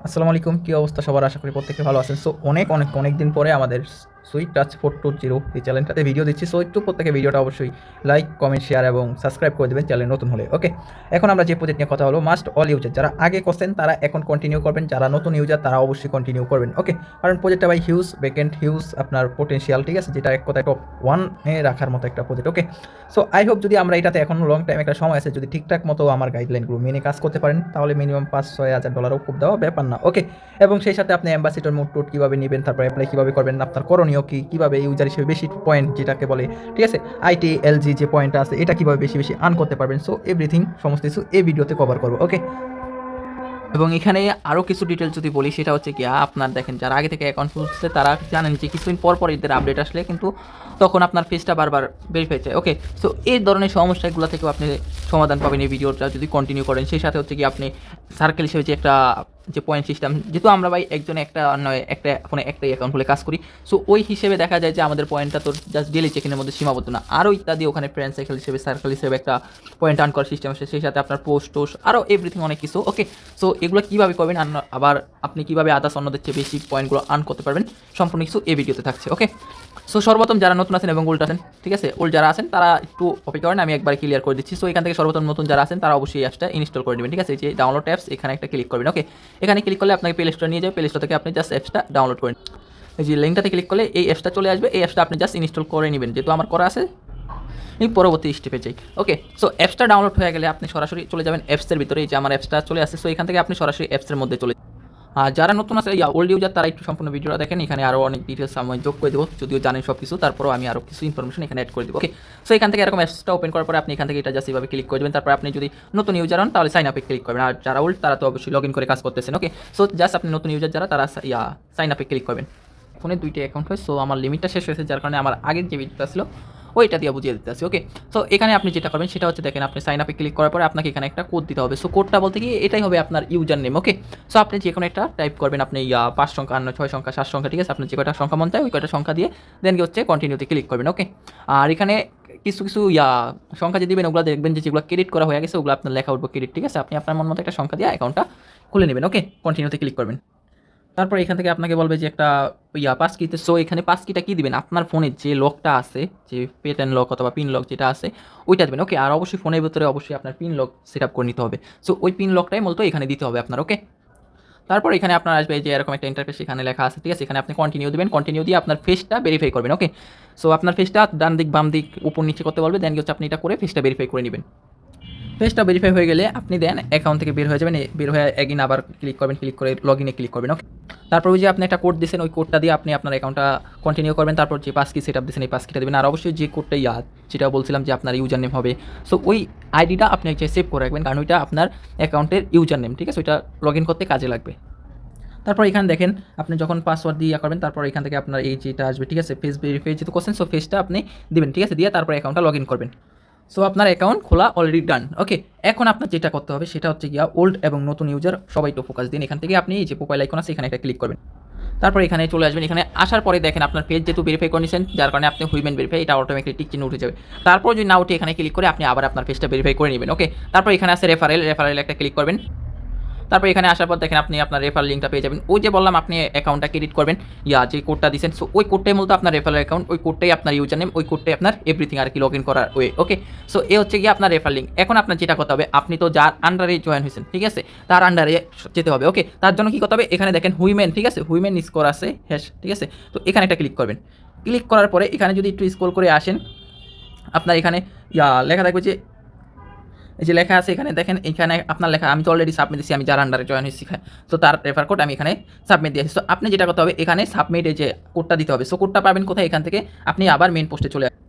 আসসালামু আলাইকুম। কী অবস্থা সবার? আশা করি প্রত্যেকে ভালো আছেন। সো অনেক দিন পরে আমাদের সুইট টাচ 420 এই চ্যানেলটাতে ভিডিও দিচ্ছি। সো একটু প্রত্যেকে ভিডিওটা অবশ্যই লাইক, কমেন্ট, শেয়ার এবং সাবস্ক্রাইব করে দেবেন চ্যানেল নতুন হলে। ওকে, এখন আমরা যে প্রজেক্ট নিয়ে কথা হলো, মাস্ট অল ইউজার যারা আগে করছেন তারা এখন কন্টিনিউ করবেন, যারা নতুন ইউজার তারা অবশ্যই কন্টিনিউ করবেন। ওকে, কারণ প্রজেক্টটা ভাই হিউজ ব্যাকএন্ড, হিউজ আপনার পোটেনশিয়াল, ঠিক আছে, যেটা এক কথায় টপ 1 এ রাখার মতো একটা project. Okay, so I hope যদি আমরা এটাতে এখন লং টাইম একটা সময় আছে, যদি ঠিকঠাক মতো আমার গাইডলাইনগুলো মেনে কাজ করতে পারেন তাহলে মিনিমাম 5-6 হাজার ডলারও খুব দেওয়া ব্যাপার না। ওকে, এবং সেই সাথে আপনি অ্যাম্বাসিডর মোড টোড কীভাবে নেবেন, তারপরে অ্যাপ্লাই কীভাবে করবেন, আপনার করণীয় কী, কীভাবে ইউজার হিসেবে বেশি পয়েন্ট যেটাকে বলে, ঠিক আছে, আইটি এলজি যে পয়েন্টটা আছে এটা কীভাবে বেশি বেশি আর্ন করতে পারবেন। সো এভরিথিং সমস্ত কিছু এই ভিডিওতে কভার করবো। ওকে, এবং এখানে আরও কিছু ডিটেলস যদি বলি সেটা হচ্ছে কি, আপনার দেখেন যারা আগে থেকে অ্যাকাউন্ট খুলছে তারা জানেন যে কিছুদিন পর পর এদের আপডেট আসলে কিন্তু তখন আপনার ফেসটা বারবার ভেরিফাই চায়। ওকে, সো এই ধরনের সমস্যাগুলো থেকেও আপনি সমাধান পাবেন এই ভিডিওটা যদি কন্টিনিউ করেন। সেই সাথে হচ্ছে কি, আপনি সার্কেল হিসেবে যে একটা যে পয়েন্ট সিস্টেম, যেহেতু আমরা ভাই একজনে একটা নয় একটা ফোনে একটাই অ্যাকাউন্ট খুলে কাজ করি, সো ওই হিসেবে দেখা যায় যে আমাদের পয়েন্টটা তো জাস্ট ডেলি চেকিংয়ের মধ্যে সীমাবদ্ধ না, আরও ইত্যাদি ওখানে ফ্রেন্ড সার্কেল হিসেবে সার্কেল হিসেবে একটা পয়েন্ট আর্ন করার সিস্টেম আছে, সেই সাথে আপনার পোস্ট টোস্ট আরও এভরিথিং অনেক কিছু। ওকে, সো এগুলো কীভাবে করবেন, আবার আপনি কীভাবে আদার্স অন্যদের চেয়ে বেশি পয়েন্টগুলো আর্ন করতে পারবেন, সম্পূর্ণ কিছু এই ভিডিওতে থাকছে। ওকে, সো সর্বপ্রথম যারা নতুন আছেন এবং ওল্ড আছেন, ঠিক আছে, ওল্ড যারা আছেন তারা একটু অপেক্ষা করেন, আমি একবার ক্লিয়ার করে দিচ্ছি। সো এখান থেকে সর্বপ্রথম নতুন যারা আছেন তারা অবশ্যই অ্যাপসটা ইনস্টল করে নেবেন, ঠিক আছে, যে ডাউনলোড অ্যাপস এখানে একটা ক্লিক করবেন। ওকে, এখানে ক্লিক করলে আপনাকে প্লে স্টোরে নিয়ে যাবে, প্লে স্টোর থেকে আপনি জাস্ট অ্যাপসটা ডাউনলোড করেন। এই যে লিঙ্কটাতে ক্লিক করলে এই অ্যাপসটা চলে আসবে, এই অ্যাপসটা আপনি জাস্ট ইনস্টল করে নেবেন, যেহেতু আমার করা আছে। এই পরবর্তী স্টেপে যাই। ওকে, সো অ্যাপসটা ডাউনলোড হয়ে গেলে আপনি সরাসরি চলে যাবেন অ্যাপসের ভিতরে, এই যে আমার অ্যাপসটা চলে আসছে। সো এখান থেকে আপনি সরাসরি অ্যাপসের মধ্যে চলে, আর যারা নতুন আছে ওল্ড ইউজার তারা একটু সম্পূর্ণ ভিডিওটা দেখেন, এখানে আরও অনেক ডিটেলস আমি যোগ করে দেবো, যদিও জানেন সব কিছু, তারপরেও আমি আরও কিছু ইনফরমেশন এখানে অ্যাড করে দেবো। ওকে, সো এখান থেকে এরকম অ্যাপসটা ওপেন করার পরে আপনি এখান থেকে এটা জাস্ট এইভাবে ক্লিক করে দেবেন। তারপর আপনি যদি নতুন ইউজার হন তাহলে সাইন আপে ক্লিক করবেন, আর যারা ওল্ড তারা তো অবশ্যই লগ ইন করে কাজ করতেছেন। ওকে, সো জাস্ট আপনি নতুন ইউজার যারা তারা সাইন আপে ক্লিক করবেন। ফোনে 2টি অ্যাকাউন্ট হয়, সো আমার লিমিটটা শেষ হয়েছে, যার কারণে আমার আগের যে ভিডিওটা ছিল ওইটা দিয়ে বুঝিয়ে দিতে আসি। ওকে, সো এখানে আপনি যেটা করবেন সেটা হচ্ছে, দেখেন আপনি সাইন আপে ক্লিক করার পরে আপনাকে এখানে একটা কোড দিতে হবে। সো কোডটা বলতে কি, এটাই হবে আপনার ইউজার নেম। ওকে, সো আপনি যে কোনো একটা টাইপ করবেন, আপনি 5 সংখ্যা, 6 সংখ্যা, 7 সংখ্যা, ঠিক আছে, আপনার যে কয়টা সংখ্যা মন চায় ওই কয়টা সংখ্যা দিয়ে দেন কি হচ্ছে কন্টিনিউতে ক্লিক করবেন। ওকে, আর এখানে কিছু কিছু সংখ্যা যে দিবেন ওগুলো দেখবেন যে যেগুলো ক্রেডিট করা হয়ে গেছে ওগুলো আপনার লেখা উঠবে ক্রেডিট, ঠিক আছে, আপনি আপনার মন মতো একটা সংখ্যা দিয়ে অ্যাকাউন্টটা খুলে নেবেন। ওকে, কন্টিনিউতে ক্লিক করবেন। তারপর এখান থেকে আপনাকে বলবে যে একটা পাস কিতে। সো এখানে পাস কিটা কী দিবেন, আপনার ফোনের যে লকটা আছে, যে পেটার্ন লক অথবা পিন লক যেটা আছে ওইটা দেবেন। ওকে, আর অবশ্যই ফোনের ভিতরে অবশ্যই আপনার পিন লক সেট আপ করে নিতে হবে। সো ওই পিন লকটাই মূলত এখানে দিতে হবে আপনার। ওকে, তারপর এখানে আপনার আসবে যে এরকম একটা ইন্টারফেস এখানে লেখা আছে, ঠিক আছে, এখানে আপনি কন্টিনিউ দেবেন, কন্টিনিউ দিয়ে আপনার ফেসটা ভেরিফাই করবেন। ওকে, সো আপনার ফেসটা ডান দিক বাম দিক উপর নিচে করতে বলবে, দেন হচ্ছে আপনি এটা করে ফেসটা ভেরিফাই করে নেবেন। পেজটা ভেরিফাই হয়ে গেলে আপনি দেন অ্যাকাউন্ট থেকে বের হয়ে যাবেন, বের হয়ে এগিন আবার ক্লিক করবেন, ক্লিক করে লগ ইনে ক্লিক করবেন। ওকে, তারপর ওই যে আপনি একটা কোড দিয়েছেন ওই কোডটা দিয়ে আপনি আপনার অ্যাকাউন্টটা কন্টিনিউ করবেন। তারপর যে পাস কি সেট আপ দিয়েছেন এই পাস কিটা দেবেন, আর অবশ্যই যে কোডটা যেটা বলছিলাম যে আপনার ইউজার নেম হবে, সো ওই আইডিটা আপনি সেভ করে রাখবেন, কারণ ওইটা আপনার অ্যাকাউন্টের ইউজার নেম, ঠিক আছে, ওইটা লগ ইন করতে কাজে লাগবে। তারপর এখানে দেখেন আপনি যখন পাসওয়ার্ড দিয়ে করবেন তারপর এখান থেকে আপনার এই যেটা আসবে, ঠিক আছে, ফেস ভেরিফাই যেহেতু করছেন, সো ফেসটা আপনি দিবেন, ঠিক আছে, দিয়ে তারপর অ্যাকাউন্টটা লগ ইন করবেন। সো আপনার অ্যাকাউন্ট খোলা অলরেডি ডান। ওকে, এখন আপনার যেটা করতে হবে সেটা হচ্ছে গিয়া ওল্ড এবং নতুন ইউজার সবাই একটু ফোকাস দিন। এখান থেকে আপনি এই যে প্রোফাইল আইকন আছে এখানে একটা ক্লিক করবেন। তারপর এখানে চলে আসবেন, এখানে আসার পরে দেখেন আপনার পেজ যেহেতু ভেরিফাই করে নিয়েছেন যার কারণে আপনি হুইমেন ভেরিফাই, এটা অটোমেটিক টিক চিহ্ন উঠে যাবে। তারপর যদি না উঠে এখানে ক্লিক করে আপনি আবার আপনার পেজটা ভেরিফাই করে নেবেন। ওকে, তারপর এখানে আছে রেফারেল একটা ক্লিক করবেন। তারপর এখানে আসার পর দেখেন আপনি আপনার রেফার লিঙ্কটা পেয়ে যাবেন। ওই যে বললাম আপনি অ্যাকাউন্টটা ক্রেডিট করবেন, যে কোডটা দিয়েছেন, সো ওই কোডটাই মূলত আপনার রেফার অ্যাকাউন্ট, ওই কোডটাই আপনার ইউজার নেম, ওই কোডটাই আপনার এভরিথিং আর কি লগ ইন করার ওয়ে। ওকে, সো এ হচ্ছে গিয়ে আপনার রেফার লিঙ্ক। এখন আপনার যেটা করতে হবে, আপনি তো যার আন্ডারে জয়েন হয়েছেন, ঠিক আছে, তার আন্ডারে যেতে হবে। ওকে, তার জন্য কী করতে হবে, এখানে দেখেন হুইমেন, ঠিক আছে, হুইমেন স্কোর আছে হ্যাশ, ঠিক আছে, তো এখানে একটা ক্লিক করবেন। ক্লিক করার পরে এখানে যদি একটু স্ক্রল করে আসেন, আপনার এখানে লেখা থাকবে যে, এই যে লেখা আছে এখানে দেখেন, এখানে আপনার লেখা আমি তো অলরেডি সাবমিট দিচ্ছি, আমি যার আন্ডারে জয়েন হয়েছি, তো তার রেফার কোড আমি এখানে সাবমিট দিয়েছি। সো আপনি যেটা করতে হবে এখানে সাবমিট এই যে কোডটা দিতে হবে। সো কোডটা পাবেন কোথায়, এখান থেকে আপনি আবার মেন পোস্টে চলে আসবেন।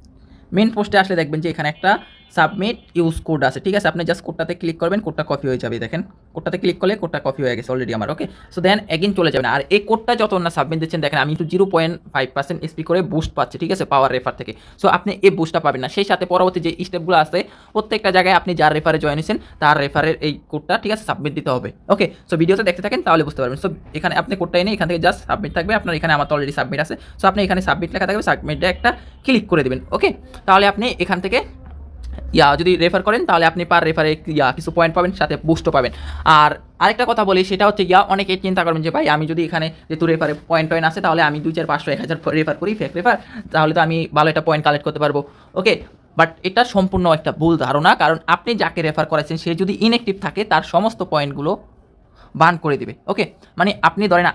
মেন পোস্টে আসলে দেখবেন যে এখানে একটা সাবমিট ইউজ কোড আছে, ঠিক আছে, আপনি জাস্ট কোডটাতে ক্লিক করবেন, কোডটা কপি হয়ে যাবে। দেখেন কোডটাতে ক্লিক করলে কোডটা কপি হয়ে গেছে অলরেডি আমার। ওকে, সো দেন এগেইন চলে যাবেন। আর এই কোডটা যত না সাবমিট দিচ্ছেন দেখেন আমি কিন্তু 0.5% এসপি করে বুস্ট পাচ্ছি, ঠিক আছে, পাওয়ার রেফার থেকে। সো আপনি এই বুস্টটা পাবেন না, সেই সাথে পরবর্তী যে স্টেপগুলো আছে প্রত্যেকটা জায়গায় আপনি যার রেফারে জয়েন হয়েছেন তার রেফারের এই কোডটা, ঠিক আছে, সাবমিট দিতে হবে। ওকে, সো ভিডিওতে দেখতে থাকেন তাহলে বুঝতে পারবেন। সো এখানে আপনি কোডটা এনে এখান থেকে জাস্ট সাবমিট থাকবে, আপনার এখানে আমার তো অলরেডি সাবমিট আছে, সো আপনি এখানে সাবমিট লেখা থাকবে, সাবমিটে একটা ক্লিক করে দেবেন। ওকে, তাহলে আপনি এখান থেকে যদি রেফার করেন তাহলে আপনি পার রেফারে কিছু পয়েন্ট পাবেন, সাথে বুস্টও পাবেন। আর আরেকটা কথা বলি, সেটা হচ্ছে অনেকে চিন্তা করবেন যে ভাই আমি যদি এখানে যেহেতু রেফারে পয়েন্ট আছে তাহলে আমি 2, 4, 500, 1000 রেফার করি, ফেক রেফার, তাহলে তো আমি ভালো একটা পয়েন্ট কালেক্ট করতে পারবো। ওকে, বাট এটা সম্পূর্ণ একটা ভুল ধারণা, কারণ আপনি যাকে রেফার করাচ্ছেন সে যদি ইনঅ্যাক্টিভ থাকে তার সমস্ত পয়েন্টগুলো বান করে দিবে। ওকে, মানে আপনি ধরেন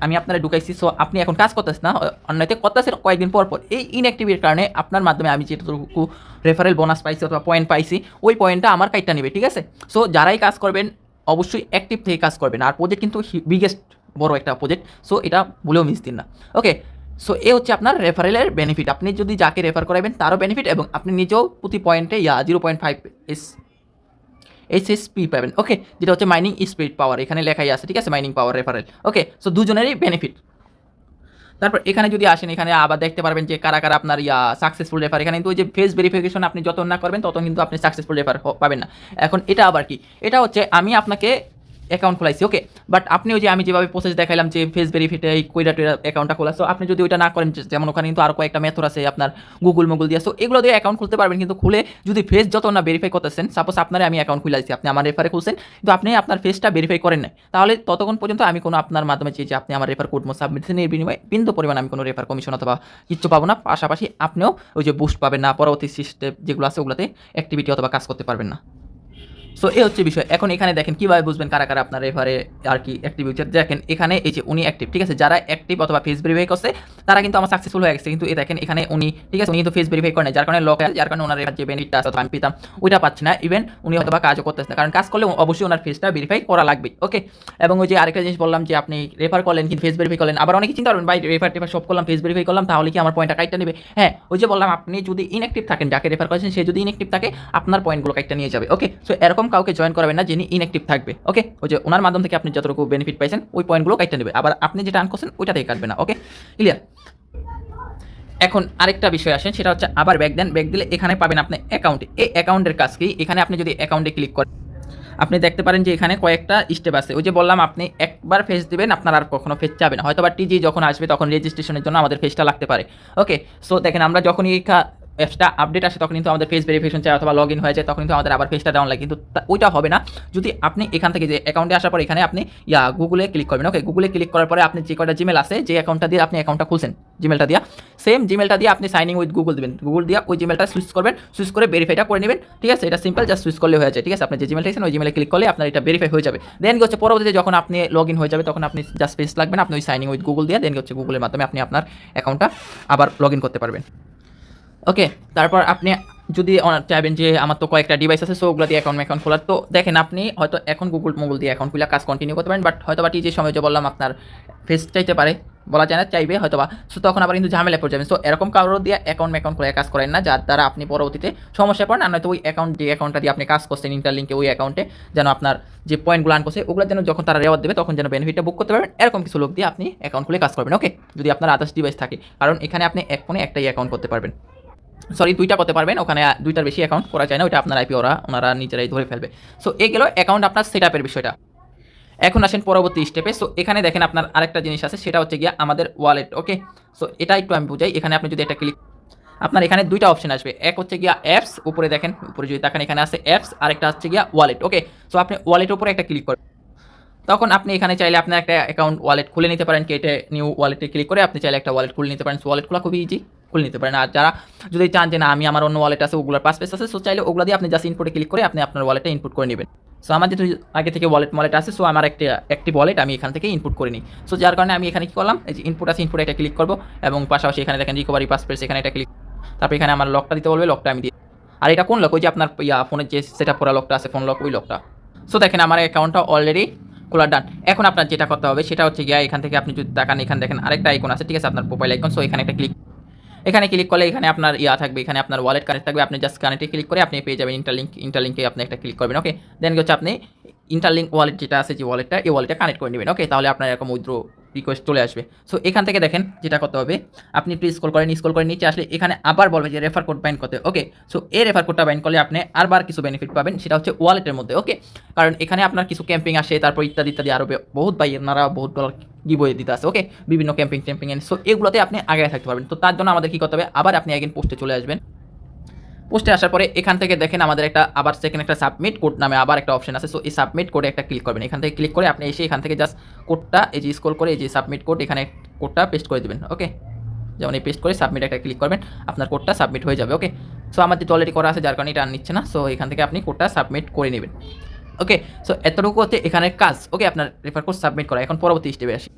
আমি আপনারা ঢুকাইছি, সো আপনি এখন কাজ করতেছেন না, অন্যতে করতেছেন কয়েকদিন পর এই ইনঅ্যাক্টিভের কারণে আপনার মাধ্যমে আমি যেটুকু রেফারেল বোনাস পাইছি অথবা পয়েন্ট পাইছি ওই পয়েন্টটা আমার কাইটটা নেবে, ঠিক আছে। সো যারাই কাজ করবেন অবশ্যই অ্যাক্টিভ থেকে কাজ করবেন। আর প্রজেক্ট কিন্তু বিগেস্ট বড় একটা প্রজেক্ট, সো এটা বলেও মিস দিন না। ওকে, সো এ হচ্ছে আপনার রেফারেলের বেনিফিট। আপনি যদি যাকে রেফার করাবেন তারও বেনিফিট, এবং আপনি নিজেও প্রতি পয়েন্টে 0.5 SSP পাবেন। ওকে, যেটা হচ্ছে মাইনিং স্পিড পাওয়ার, এখানে লেখাই আছে, ঠিক আছে, মাইনিং পাওয়ার রেফারেল। ওকে, সো দুজনেরই বেনিফিট। তারপর এখানে যদি আসেন, এখানে আবার দেখতে পারবেন যে কারা কারা আপনার সাকসেসফুল রেফার। এখানে কিন্তু ওই যে ফেস ভেরিফিকেশন আপনি যত না করবেন তত কিন্তু আপনি সাকসেসফুল রেফার পাবেন না। এখন এটা আবার কি, এটা হচ্ছে আমি আপনাকে অ্যাকাউন্ট খোলাইছি, ওকে, বাট আপনি ওই যে আমি যেভাবে প্রসেস দেখাইলাম যে ফেস ভেরিফাই কইরা অ্যাকাউন্টটা খোলা, সো আপনি যদি ওইটা না করেন, যেমন ওখানে কিন্তু আরও কয়েকটা মেথড আছে আপনার গুগল দিয়ে, সো এগুলো দিয়ে অ্যাকাউন্ট খুলতে পারবেন। কিন্তু খুলে যদি ফেস যত না ভেরিফাই করতেছেন, সাপোজ আপনার আমি অ্যাকাউন্ট খুলাইছি, আপনি আমার রেফারে খুলছেন কিন্তু আপনি আপনার ফেসটা ভেরিফাই করেন নাই, তাহলে ততক্ষণ পর্যন্ত আমি কোনো আপনার মাধ্যমে যে আপনি আমার রেফার কোড সাবমিশনের বিনিময়ে বিন্দু পরিমাণ আমি কোনো রেফার কমিশন অথবা কিচ্ছু পাবো না। পাশাপাশি আপনিও ওই যে বুস্ট পাবেন না, পরবর্তী সিস্টেম যেগুলো আছে ওগুলোতে অ্যাক্টিভিটি অথবা কাজ করতে পারবেন না। সো এ হচ্ছে বিষয়। এখন এখানে দেখেন কীভাবে বুঝবেন কারা কারা আপনার রেফারে আর কি অ্যাক্টিভ হচ্ছে। দেখেন এখানে এই যে উনি অ্যাক্টিভ, ঠিক আছে, যারা অ্যাক্টিভ অথবা ফেস ভেরিফাই করছে তারা কিন্তু আমার সাকসেসফুল হয়ে গেছে। কিন্তু এই দেখেন এখানে উনি, ঠিক আছে, উনি কিন্তু ফেস ভেরিফাই করে না, যার কারণে যার কারণে ওনার যে বেনিফিটটা আছে আমি পেতাম ওইটা পাচ্ছি না। ইভেন উনি হয়তো বা কাজও করতেছে না, কারণ কাজ করলে অবশ্যই ওনার ফেসটা ভেরিফাই করা লাগবে। ওকে, এবং ওই যে আরেকটা জিনিস বললাম যে আপনি রেফার করলেন কিন্তু ফেস ভেরিফাই করলেন, আবার অনেকে চিন্তা করবেন ভাই রেফার সব করলাম, ফেস ভেরিফাই করলাম, তাহলে কি আমার পয়েন্টটা কাইটটা নেবে? হ্যাঁ, ওই যে বললাম আপনি যদি ইনঅ্যাক্টিভ থাকেন, যাকে রেফার করেছেন সে যদি ইনঅ্যাক্টিভ থাকে আপনার পয়েন্টগুলো কাইটটা নিয়ে যাবে। ওকে, সো এরকম কাউকে জয়েন করাবেন না যিনি ইনঅ্যাক্টিভ থাকবে। ওকে, ওই যে ওনার মাধ্যম থেকে আপনি যতটুকু বেনিফিট পাইছেন ওই পয়েন্টগুলো কাইটটা নেবে, আবার আপনি যেটা আর্ন করছেন ওইটা থেকে কাটবে না। ওকে, ক্লিয়ার। এখন আরেকটা বিষয় আসেন, সেটা হচ্ছে আবার ব্যাক দেন। ব্যাক দিলে এখানে পাবেন আপনি অ্যাকাউন্টে। এই অ্যাকাউন্টের কাজ কি, এখানে আপনি যদি অ্যাকাউন্টে ক্লিক করেন আপনি দেখতে পারেন যে এখানে কয়েকটা স্টেপ আছে। ওই যে বললাম আপনি একবার ফেস দিবেন, আপনার আর কখনো ফেস যাবে না। হয়তো বা টিজি যখন আসবে তখন রেজিস্ট্রেশনের জন্য আমাদের ফেসটা লাগতে পারে। ওকে, সো দেখেন আমরা যখনই অ্যাপসটা আপডেট আসে তখন কিন্তু আমাদের ফেস ভেরিফিকেশন চাই অথবা লগ ইন হয়ে যায়, তখন কিন্তু আমাদের আবার ফেসটা দেওয়া লাগে। কিন্তু ওইটা হবে না যদি আপনি এখান থেকে যে অ্যাকাউন্টে আসার পর এখানে আপনি গুগলে ক্লিক করবেন। ওকে, গুগলে ক্লিক করার পরে আপনি যে কয়টা জিমেল আছে, যে অ্যাকাউন্টটা দিয়ে আপনি অ্যাকাউন্টটা খুলছেন, জিমেলটা দিয়ে সেম জিমেলটা দিয়ে আপনি সাইন ইন উইথ গুগল দেবেন। গুগল দিয়ে ওই জিমেলটা সুইচ করবেন, সুইচ করে ভেরিফাইটা করে নেবেন। ঠিক আছে, এটা সিম্পল, জাস্ট সুইচ করলে হয়ে যায়। ঠিক আছে, আপনি যে জিমেলটা আছেন ওই জিমেলে ক্লিক করলে আপনার এটা ভেরিফাই হয়ে যাবে। দেন হচ্ছে পরবর্তীতে যখন আপনি লগ ইন হয়ে যাবে তখন আপনি জাস্ট ফেস লাগবেন, আপনি ওই সাইন ইন উইথ গুগল দিয়ে দেন হচ্ছে গুগলের মাধ্যমে আপনি আপনার অ্যাকাউন্টটা আবার লগ ইন করতে পারবেন। ওকে, তারপর আপনি যদি চাইবেন যে আমার তো কয়েকটা ডিভাইস আছে, সো ওগুলো দিয়ে অ্যাকাউন্ট খোলার, তো দেখেন আপনি হয়তো এখন গুগল দিয়ে অ্যাকাউন্ট খুলে কাজ কন্টিনিউ করতে পারেন, বাট হয়তো বা যে সময় যে বললাম আপনার ফেস চাইতে পারে, বলা যায় না, চাইবে হয়তো বা, সো তখন আবার কিন্তু ঝামেলা পড়ে যাবেন। সো এরকম কারোর দিয়ে অ্যাকাউন্ট খুলে কাজ করেন না, যার দ্বারা আপনি পরবর্তীতে সমস্যা পড়েন। আর নয়তো ওই যে অ্যাকাউন্টটা দিয়ে আপনি কাজ করছেন ইন্টারলিঙ্কে, ওই অ্যাকাউন্টে যেন আপনার যে পয়েন্টগুলো আর্ন করছে ওগুলো যেন যখন তারা রেওয়ার্ড দেবে তখন যেন বেনিফিটটা বুক করতে পারবেন, এরকম কিছু লোক দিয়ে আপনি অ্যাকাউন্ট খুলে কাজ করবেন। ওকে, যদি আপনার আদার্স ডিভাইস থাকে, কারণ এখানে আপনি এক ফোনে একটাই অ্যাকাউন্ট করতে পারবেন, সরি দুইটা করতে পারবেন, ওখানে দুইটার বেশি অ্যাকাউন্ট করা যায় না, ওইটা আপনার আইপি ওনারা নিজেরাই ধরে ফেলবে। সো এই গেল অ্যাকাউন্ট আপনার সেট আপের বিষয়টা। এখন আসেন পরবর্তী স্টেপে। সো এখানে দেখেন আপনার আরেকটা জিনিস আছে, সেটা হচ্ছে গিয়া আমাদের ওয়ালেট। ওকে, সো এটা একটু আমি বুঝাই। এখানে আপনি যদি এটা ক্লিক, আপনার এখানে দুইটা অপশন আসবে, এক হচ্ছে গিয়া অ্যাপস, উপরে দেখেন, উপরে যদি দেখেন এখানে আছে অ্যাপস, আরেকটা হচ্ছে গিয়া ওয়ালেট। ওকে, সো আপনি ওয়ালেটের উপরে একটা ক্লিক করেন, তখন আপনি এখানে চাইলে আপনার একটা অ্যাকাউন্ট ওয়ালেট খুলে নিতে পারেন। কেটে নিউ ওয়ালেটে ক্লিক করে আপনি চাইলে একটা ওয়ালেট খুলে নিতে পারেন। ওয়ালেট খোলা খুবই ইজি, খুলে নিতে পারেন। আর যারা যদি চান যে না আমি আমার অন্য ওয়ালেট আছে ওগুলোর পাসপেস আছে, সো চাইলে ওগুলো দিয়ে আপনি জাস্ট ইনপুটে ক্লিক করে আপনি আপনার ওয়ালেটে ইনপুট করে নেবেন। সো আমার যেহেতু আগে থেকে ওয়ালেট আছে, সো আমার একটা অ্যাক্টিভ ওয়ালেট আমি এখান থেকে ইনপুট করে নিই। সো যার কারণে আমি এখানে কী করলাম, এই যে ইনপুট আছে, ইনপুটে একটা ক্লিক করবো এবং পাশাপাশি এখানে দেখেন রিকভারি পাসপেস, এখানে একটা ক্লিক, তারপর এখানে আমার লকটা দিতে বলবে, লকটা আমি দিই। আর এটা কোন লক, ওই যে আপনার ফোনের যে সেট আপ করা লকটা আছে, ফোন লক, ওই লকটা। সো দেখেন আমার অ্যাকাউন্টটা অলরেডি খোলা ডান। এখন আপনার যেটা করতে হবে সেটা হচ্ছে গিয়া এখান থেকে আপনি যদি তাকান, এখানে দেখেন আরেকটা আইকন আছে, ঠিক আছে, আপনার প্রোফাইল আইকন। সো এখানে একটা ক্লিক, এখানে ক্লিক করলে এখানে আপনার থাকবে, এখানে আপনার ওয়ালেট কানেক্ট থাকবে। আপনি জাস্ট কানেক্টে ক্লিক করে আপনি পেয়ে যাবেন ইন্টারলিঙ্কে আপনি একটা ক্লিক করবেন। ওকে, দেন হচ্ছে আপনি ইন্টারলিঙ্ক ওয়ালেট যেটা আছে, যে ওয়ালেটটা, এই ওয়ালেটটা কানেক্ট করে নেবেন। ওকে, তাহলে আপনার এরকম উইথড্র রিকোয়েস্ট চলে আসবে। সো এখান থেকে দেখেন যেটা করতে হবে, আপনি প্লিজ স্ক্রল করে নিচে আসলে এখানে আবার বলবে যে রেফার কোড বাইন্ড করতে। ওকে, সো এই রেফার কোডটা বাইন্ড করলে আপনি আরবার কিছু বেনিফিট পাবেন, সেটা হচ্ছে ওয়ালেটের মধ্যে। ওকে, কারণ এখানে আপনার কিছু ক্যাম্পিং আসে, তারপর ইত্যাদি আরও বহুত ভাই ওনারা বহুত ডলার গিভওয়ে দিতে আছে। ওকে, বিভিন্ন ক্যাম্পিং সো এগুলোতে আপনি আগে থাকতে পারবেন। তো তার জন্য আমাদের কী করতে হবে, আবার আপনি একদিন পোস্টে চলে আসবেন। পোস্টে আসার পরে এখান থেকে দেখেন আমাদের একটা আবার সেকেন্ড একটা সাবমিট কোড নামে আবার একটা অপশন আছে। সো এই সাবমিট কোডে একটা ক্লিক করবেন। এখান থেকে ক্লিক করে আপনি এসে এখান থেকে জাস্ট কোডটা এই যে স্ক্রল করে এই যে সাবমিট কোড এখানে কোডটা পেস্ট করে দেবেন। ওকে, যেমন এই পেস্ট করে সাবমিট একটা ক্লিক করবেন, আপনার কোডটা সাবমিট হয়ে যাবে। ওকে, সো আমার যেটা অলরেডি করা আছে যার কারণে এটা আর নিচ্ছে না। সো এখান থেকে আপনি কোডটা সাবমিট করে নেবেন। ওকে, সো এতটুকু হচ্ছে এখানের কাজ। ওকে, আপনার রেফার কোড সাবমিট করা। এখন পরবর্তী স্টেপে আসি।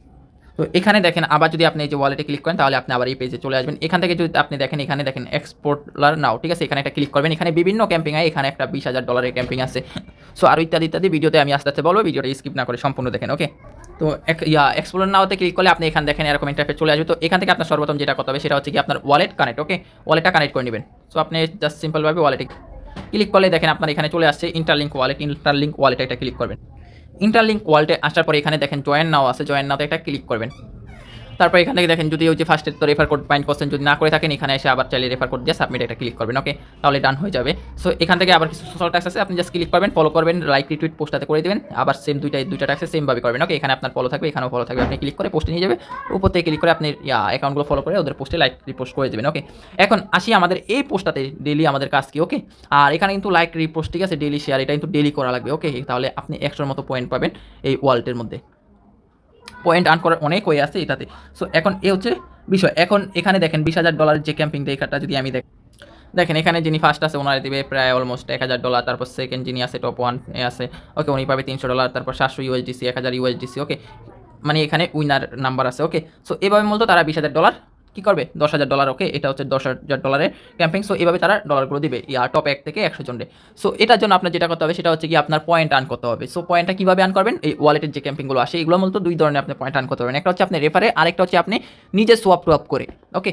তো এখানে দেখেন আবার যদি আপনি এই যে ওয়ালেটে ক্লিক করেন তাহলে আপনি আবার এই পেজে চলে আসবেন। এখান থেকে যদি আপনি দেখেন এখানে দেখেন এক্সপোর্টার নাও, ঠিক আছে, এখানে একটা ক্লিক করবেন। এখানে বিভিন্ন ক্যাম্পিং হয়, এখানে একটা $20,000 ক্যাম্পিং আছে। সো আরও ইত্যাদি ইত্যাদি ভিডিওতে আমি আস্তে আস্তে বলবো, ভিডিওটা স্কিপ না করে সম্পূর্ণ দেখেন। ওকে, তো এক্সপ্লোর নাওতে ক্লিক করলে আপনি এখানে দেখেন এরকম ইন্টারফেস চলে আসবে। তো এখান থেকে আপনার সর্বপ্রথম যেটা করতে হবে সেটা হচ্ছে কি আপনার ওয়ালেট কানেক্ট। ওকে, ওয়ালেটটা কানেক্ট করে নেবেন। সো আপনি জাস্ট সিম্পলভাবে ওয়ালেটে ক্লিক করলে দেখেন আপনার এখানে চলে আসছে ইন্টারলিঙ্ক ওয়ালেটে একটা ক্লিক করবেন। ইন্টারলিঙ্ক ওয়ালেটে আসার পরে এখানে দেখেন জয়েন নাও আছে, জয়েন নাওতে একটা ক্লিক করবেন। তারপর এখান থেকে দেখেন যদি ওই যে ফার্স্টে তো রেফার কোড ফাইন্ড করছেন, যদি না করে থাকেন এখানে এসে আবার চাইলে রেফার কোড দিয়ে সাবমিট একটা ক্লিক করবেন। ওকে, তাহলে ডান হয়ে যাবে। সো এখান থেকে আবার কিছু সোশ্যাল ট্যাক্স আছে, আপনি জাস্ট ক্লিক করবেন, ফলো করবেন, লাইক রিটুইট পোস্টটাতে করে দেবেন। আবার সেম দুইটা ট্যাক্সে সেমভাবে করবেন। ওকে, এখানে আপনার ফলো থাকবে, এখানেও ফলো থাকবে। আপনি ক্লিক করে পোস্টে নিয়ে যাবে, উপর থেকে ক্লিক করে আপনি অ্যাকাউন্টগুলো ফলো করে ওদের পোস্টে লাইক রিপোস্ট করে দেবেন। ওকে, এখন আসি আমাদের এই পোস্টটাতে ডেইলি আমাদের কাজ কি। ওকে, আর এখানে কিন্তু লাইক রিপোস্ট, ঠিক আছে, ডেইলি শেয়ার এটা কিন্তু ডেইলি করা লাগবে। ওকে, তাহলে আপনি 100-র মতো পয়েন্ট পাবেন এই ওয়ালেটের মধ্যে। পয়েন্ট আর্ন করার অনেক ওয়ে আছে এটাতে। সো এখন এ হচ্ছে বিষয়। এখন এখানে দেখেন $20,000 যে ক্যাম্পিং রেখাটা যদি আমি দেখেন এখানে যিনি ফার্স্ট আছে ওনারা দেবে প্রায় অলমোস্ট $1,000। তারপর সেকেন্ড যিনি আছে টপ 1 এ আছে, ওকে, উনি পাবে $300। তারপর 700 USDC, 1000 USDC। ওকে, মানে এখানে উইনার নাম্বার আছে। ওকে, সো এভাবে মূলত তারা $20,000 কী করবে, $10,000। ওকে, এটা হচ্ছে $10,000 ক্যাম্পিং। সো এভাবে তারা ডলারগুলো দিবে টপ 1 থেকে 100 জনে। সো এটার জন্য আপনার যেটা করতে হবে সেটা হচ্ছে কি আপনার পয়েন্ট আর্ন করতে হবে। সো পয়েন্টটা কীভাবে আর্ন করবেন, এই ওয়ালেটের যে ক্যাম্পিংগুলো আসে এগুলো মূলত দুই ধরনের আপনি পয়েন্ট আর্ন করতে পারবেন। একটা হচ্ছে আপনি রেফারে, আরেকটা হচ্ছে আপনি নিজে সোয়াপ টুয়াপ করে। ওকে,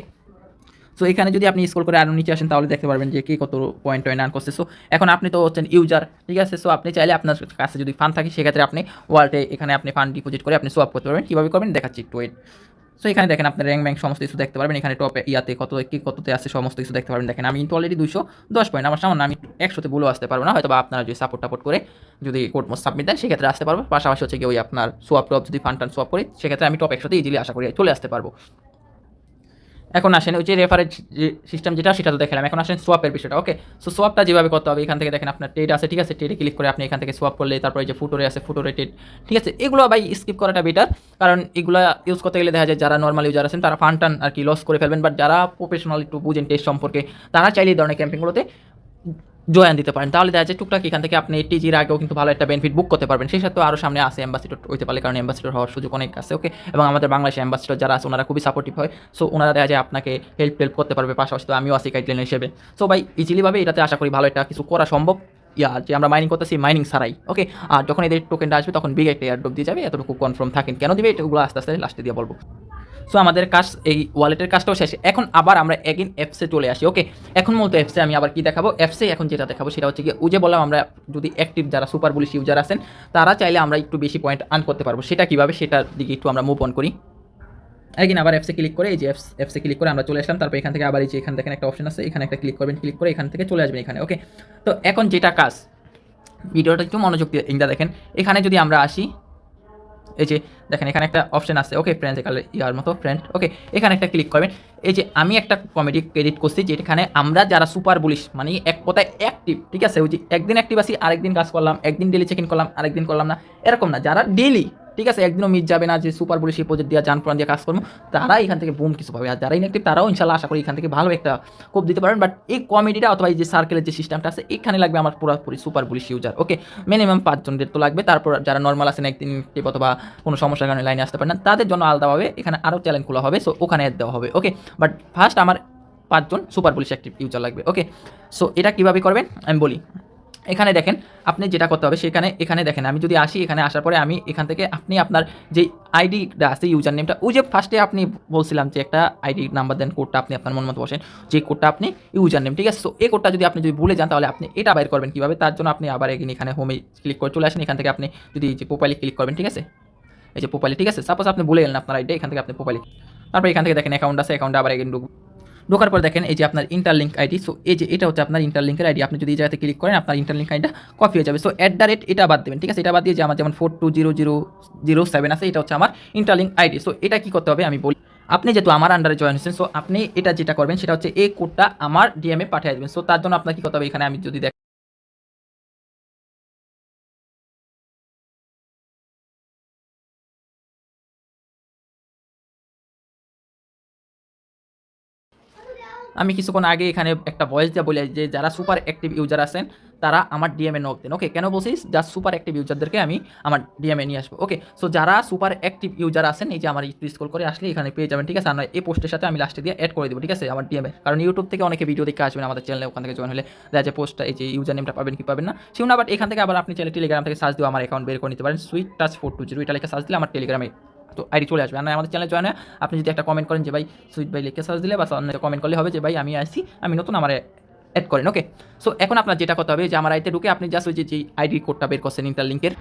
সো এখানে যদি আপনি স্ক্রল করে আরও নিচে আসেন তাহলে দেখতে পারবেন যে কে কত পয়েন্ট আর্ন করছে। সো এখন আপনি তো হচ্ছেন ইউজার, ঠিক আছে। সো আপনি চাইলে আপনার কাছে যদি ফান্ড থাকে সেক্ষেত্রে আপনি ওয়ালেটে এখানে আপনি ফান্ড ডিপোজিট করে আপনি সোয়াপ করতে পারবেন। কীভাবে করবেন দেখাচ্ছি একটু ওয়েট। সো এখানে দেখেন আপনার র্যাঙ্ক ব্যাঙ্ক সমস্ত কিছু দেখতে পারবেন। এখানে টপে কততে আছে সমস্ত কিছু দেখতে পারবেন। দেখেন আমি কিন্তু অলরেডি 210 পয়েন্ট, আমার সামনে আমি 100-তে বলেও আসতে পারবো না, হয়তো বা আপনারা যদি সাপোর্ট করে যদি কোড মোড সাবমিট দেন সেক্ষেত্রে আসতে পারবো। পাশাপাশি হচ্ছে কি ওই আপনার সোয়াপ টপ যদি ফান্ড সোয়াপ করি সেক্ষেত্রে আমি টপ 100-তে ইজিলি আশা করি চলে আসতে পারবো। এখন আসেন ওই যে রেফারেন্স যে সিস্টেম যেটা সেটা তো দেখালাম, এখন আসেন সোয়াপের বিষয়টা। ওকে, সো সোয়াপটা যেভাবে করতে হবে এখান থেকে দেখেন আপনার ট্রেড আছে, ঠিক আছে, ট্রেডে ক্লিক করে আপনি এখান থেকে সোয়াপ করলে তারপরে যে ফুটোরে আছে ফুটোরে ট্রেড, ঠিক আছে, এগুলো ভাই স্কিপ করাটা বেটার, কারণ এগুলো ইউজ করতে গেলে দেখা যায় যারা নর্মাল ইউজার আছেন তারা ফান্ড টান আর কি লস করে ফেলবেন। বাট যারা প্রফেশনাল একটু বুঝেন টেস্ট সম্পর্কে তারা চাইলে এই ধরনের ক্যাম্পিংগুলোতে জয়েন দিতে পারেন। তাহলে দেখা যায় টুকটাক এখান থেকে আপনি টিজির আগেও কিন্তু ভালো একটা বেনিফিট বুক করতে পারবেন। সেই সাথে আরও সামনে আসে অ্যাম্বাসিডর হইতে পারে, কারণ অ্যাম্বাসিডর হওয়ার সুযোগ অনেক আছে। ওকে, এবং আমাদের বাংলাদেশে অ্যাম্বাসিডর যারা আছে ওনারা খুবই সাপোর্টিভ হয়। সো ওনারা দেখা যায় আপনাকে হেল্প করতে পারবে। পাশাপাশি তো আমিও আছি গাইডলাইন হিসেবে। সো ভাই ইজিলিভাবে এটাতে আশা করি ভালো একটা কিছু করা সম্ভব। যে আমরা মাইনিং করতেছি মাইনিং ছাড়াই। ওকে, আর যখন এদের টোকেনটা আসবে তখন বিগ একটা এয়ারড্রপ দিয়ে যাবে, এতটুকু কনফার্ম থাকেন। কেন দিবে এগুলো আস্তে আস্তে লাস্টে দিয়ে বলবো। সো আমাদের কাজ এই ওয়ালেটের কাজটাও শেষ। এখন আবার আমরা এগেইন অ্যাপসে চলে আসি। ওকে, এখন মূলত অ্যাপসে আমি আবার কি দেখাবো, অ্যাপসে এখন যেটা দেখাবো সেটা হচ্ছে কি ওই যে বললাম আমরা যদি অ্যাক্টিভ যারা সুপার বুলিশ ইউজার আছেন তারা চাইলে আমরা একটু বেশি পয়েন্ট আর্ন করতে পারবো। সেটা কীভাবে সেটার দিকে একটু আমরা মুভ অন করি। এগেইন আবার অ্যাপসে ক্লিক করে এই যে অ্যাপসে ক্লিক করে আমরা চলে আসলাম। তারপর এখান থেকে আবার এই যে এখানে দেখেন একটা অপশন আছে, এখানে একটা ক্লিক করবেন, ক্লিক করে এখান থেকে চলে আসবেন এখানে। ওকে, তো এখন যেটা কাজ, ভিডিওটা একটু মনোযোগ দিয়ে ইংটা দেখেন। এখানে যদি আমরা আসি এই যে দেখেন এখানে একটা অপশন আছে। ওকে, ফ্রেন্ডস এখানে ইয়ার মতো ফ্রেন্ড। ওকে, এখানে একটা ক্লিক করবেন। এই যে আমি একটা কমেডি ক্রেডিট করছি যেখানে আমরা যারা সুপার বুলিশ মানে এক কথায় অ্যাক্টিভ, ঠিক আছে, ওই যে একদিন অ্যাক্টিভ আছি আরেকদিন কাজ করলাম, একদিন ডেলি চেক ইন করলাম আরেকদিন করলাম না, এরকম না, যারা ডেলি, ঠিক আছে, একদিনও মিস যাবে না যে সুপার বুলিশ এই প্রজেক্ট দিয়ে যান প্রাণ দিয়ে কাজ করবো, তারা এখান থেকে বুম কিছু পাবে। আর যারা ইনঅ্যাক্টিভ তারাও ইনশাল্লাহ আশা করি এখান থেকে ভালো একটা কোপ দিতে পারেন। বাট এই কমেডিটা অথবা এই যে সার্কেলের যে সিস্টেমটা আছে এখানে লাগবে আমার পুরোপুরি সুপার বুলিশ ইউজার। ওকে, মিনিমাম 5 জনের তো লাগবে। তারপর যারা নর্মাল আছেন একদিন অথবা কোনো সমস্যার কারণে লাইনে আসতে পারেন না তাদের জন্য আলাদাভাবে এখানে আরও চ্যালেঞ্জ খোলা হবে। সো ওখানে অ্যাড দেওয়া হবে। ওকে, বাট ফার্স্ট আমার 5 জন সুপার পুলিশ অ্যাক্টিভ ইউজার লাগবে। ওকে, সো এটা কীভাবে করবেন আমি বলি। এখানে দেখেন আপনি যেটা করতে হবে সেখানে এখানে দেখেন আমি যদি আসি, এখানে আসার পরে আমি এখান থেকে আপনি আপনার যে আইডিটা আছে ইউজার নেমটা, ওই যে ফার্স্টে আপনি বলছিলাম যে একটা আইডি নাম্বার দেন, কোডটা আপনি আপনার মন মতো বসেন, যে কোডটা আপনি ইউজার নেম, ঠিক আছে। সো এই কোডটা যদি আপনি ভুলে যান তাহলে আপনি এটা বাইর করবেন কীভাবে, তার জন্য আপনি আবার এখানে হোমে ক্লিক করে চলে আসেন। এখান থেকে আপনি যদি যে প্রোফাইলে ক্লিক করবেন, ঠিক আছে, এই যে প্রোফাইলে, ঠিক আছে, সাপোজ আপনি ভুলে গেলেন আপনার আইডি, এখান থেকে আপনি প্রোফাইলে, তারপর এখান থেকে দেখেন অ্যাকাউন্ট আছে, অ্যাকাউন্টে আবার এগেন ঢোকার পর দেখেন এই যে আপনার ইন্টারলিঙ্ক আইডি। সো এই যে এটা হচ্ছে আপনার ইন্টারলিঙ্কের আইডি। আপনি যদি এই জায়গাতে ক্লিক করেন আপনার ইন্টারলিঙ্ক আইডিটা কপি হয়ে যাবে। সো এটা বাদ দেবেন, ঠিক আছে, এটা বাদ দিয়ে যে আমার যেমন 420007 আছে এটা হচ্ছে আমার ইন্টারলিঙ্ক আইডি। সো এটা কী করতে হবে আমি বলি। আপনি যেহেতু আমার আন্ডারে জয়েন হয়েছেন, সো আপনি এটা যেটা করবেন সেটা হচ্ছে এই কোডটা আমার ডিএমে পাঠিয়ে দেবেন। সো তার জন্য আপনার কি করতে হবে, এখানে আমি যদি আমি কিছুক্ষণ আগে এখানে একটা ভয়েস দিয়ে বলি যে যারা সুপার অ্যাক্টিভ ইউজার আছেন তারা আমার ডিএমএ নক দেন। ওকে, কেন বলছিস? জাস্ট সুপার অ্যাক্টিভ ইউজারদেরকে আমি আমার ডিএমএ নিয়ে আসবো। ওকে, সো যারা সুপার অ্যাক্টিভ ইউজার আছেন এই যে আমার একটু স্ক্রল করে আসলে এখানে পেয়ে যাবেন, ঠিক আছে? আমরা এই পোস্টের সাথে আমি লাস্টে দিয়ে অ্যাড করে দেবো, ঠিক আছে, আমার ডিএমএ। কারণ ইউটিউব থেকে অনেকে ভিডিও দেখে আসবেন আমাদের চ্যানেলে, ওখান থেকে জয়েন হলে দেখা যায় পোস্টটা এই যে ইউজার নেমটা পাবেন কি পাবেন না সেও না, বাট এখান থেকে আবার আপনি চাইলে টেলিগ্রাম থেকে সার্চ দিয়ে আমার অ্যাকাউন্ট বের করে নিতে পারেন। সুইট টাচ 420 এটা লেখা সার্চ দিলে আমার টেলিগ্রামে তো আইডি চলে আসবে। আর আমাদের চ্যানেলে জয়েন হয় আপনি যদি একটা কমেন্ট করেন যে ভাই সুইট ভাই লিখে সার্চ দিলে বা কমেন্ট করলে হবে যে ভাই আমি আসছি, আমি নতুন, আমার অ্যাড করেন। ওকে, সো এখন আপনার যেটা করতে হবে যে আমার আইতে ঢুকে আপনি জাস্ট ওই যে আইডি কোডটা বের করছেন ইন্টারলিঙ্কের,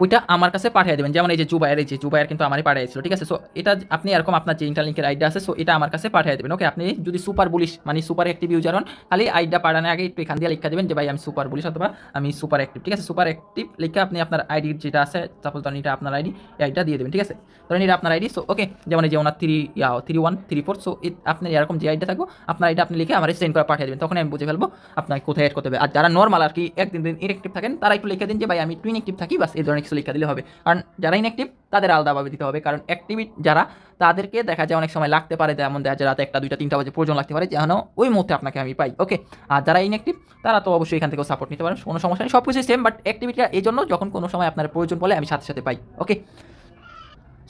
ওইটা আমার কাছে পাঠিয়ে দেবেন। যেমন এই যে জুবাইয়ের কিন্তু আমারই পাঠিয়েছিল, ঠিক আছে? সো এটা আপনি এরকম আপনার যে ইন্টারলিঙ্কের আইডি আছে, সো এটা আমার কাছে পাঠিয়ে দেবেন। ওকে, আপনি যদি সুপার বুলিশ মানে সুপার অ্যাক্টিভ ইউজার হন, খালি আইডিটা পাঠানোর আগে একটু এখান দিয়ে লিখে দেবেন যে ভাই আমি সুপার বুলিশ অথবা আমি সুপার অ্যাক্টিভ, ঠিক আছে? সুপার অ্যাক্টিভ লিখে আপনি আপনার আইডি যেটা আছে, সাপোজ ধরেন এটা আপনার আইডি, এই আইডিটা দিয়ে দেবেন, ঠিক আছে? ধরেন এটা আপনার আইডি। সো ওকে, যেমন এই যে ওনার 3134, সো আপনার এরকম যে আইডিটা থাকবো আপনার আইডি আপনি লিখে আমার সেন্ড করে পাঠিয়ে দেবেন, তখন আমি বুঝে ফেলবো আপনাকে কোথায় অ্যাড করতে হবে। আর যারা নর্মাল আর কি একদিন ইনঅ্যাক্টিভ থাকেন তারা একটু লিখে দিন যে ভাই আমি ইনঅ্যাক্টিভ থাকি, বাস এই ধরনের কিছু লিখে দিলে হবে। কারণ যারা ইনঅ্যাক্টিভ তাদের আলাদাভাবে দিতে হবে, কারণ অ্যাক্টিভিট যারা তাদেরকে দেখা যায় অনেক সময় লাগতে পারে, যেমন দেখা যায় রাতে 1টা 2টা 3টা বাজে প্রয়োজন লাগতে পারে, যেন ওই মুহূর্তে আপনাকে আমি পাই। ওকে, আর যারা ইনঅ্যাক্টিভ তারা তো অবশ্যই এখান থেকেও সাপোর্ট নিতে পারেন, কোনো সমস্যা নেই, সব কিছুই সেম, বাট অ্যাক্টিভিটিটা এই জন্য যখন কোনো সময় আপনার প্রয়োজন বলে আমি সাথে সাথে পাই। ওকে,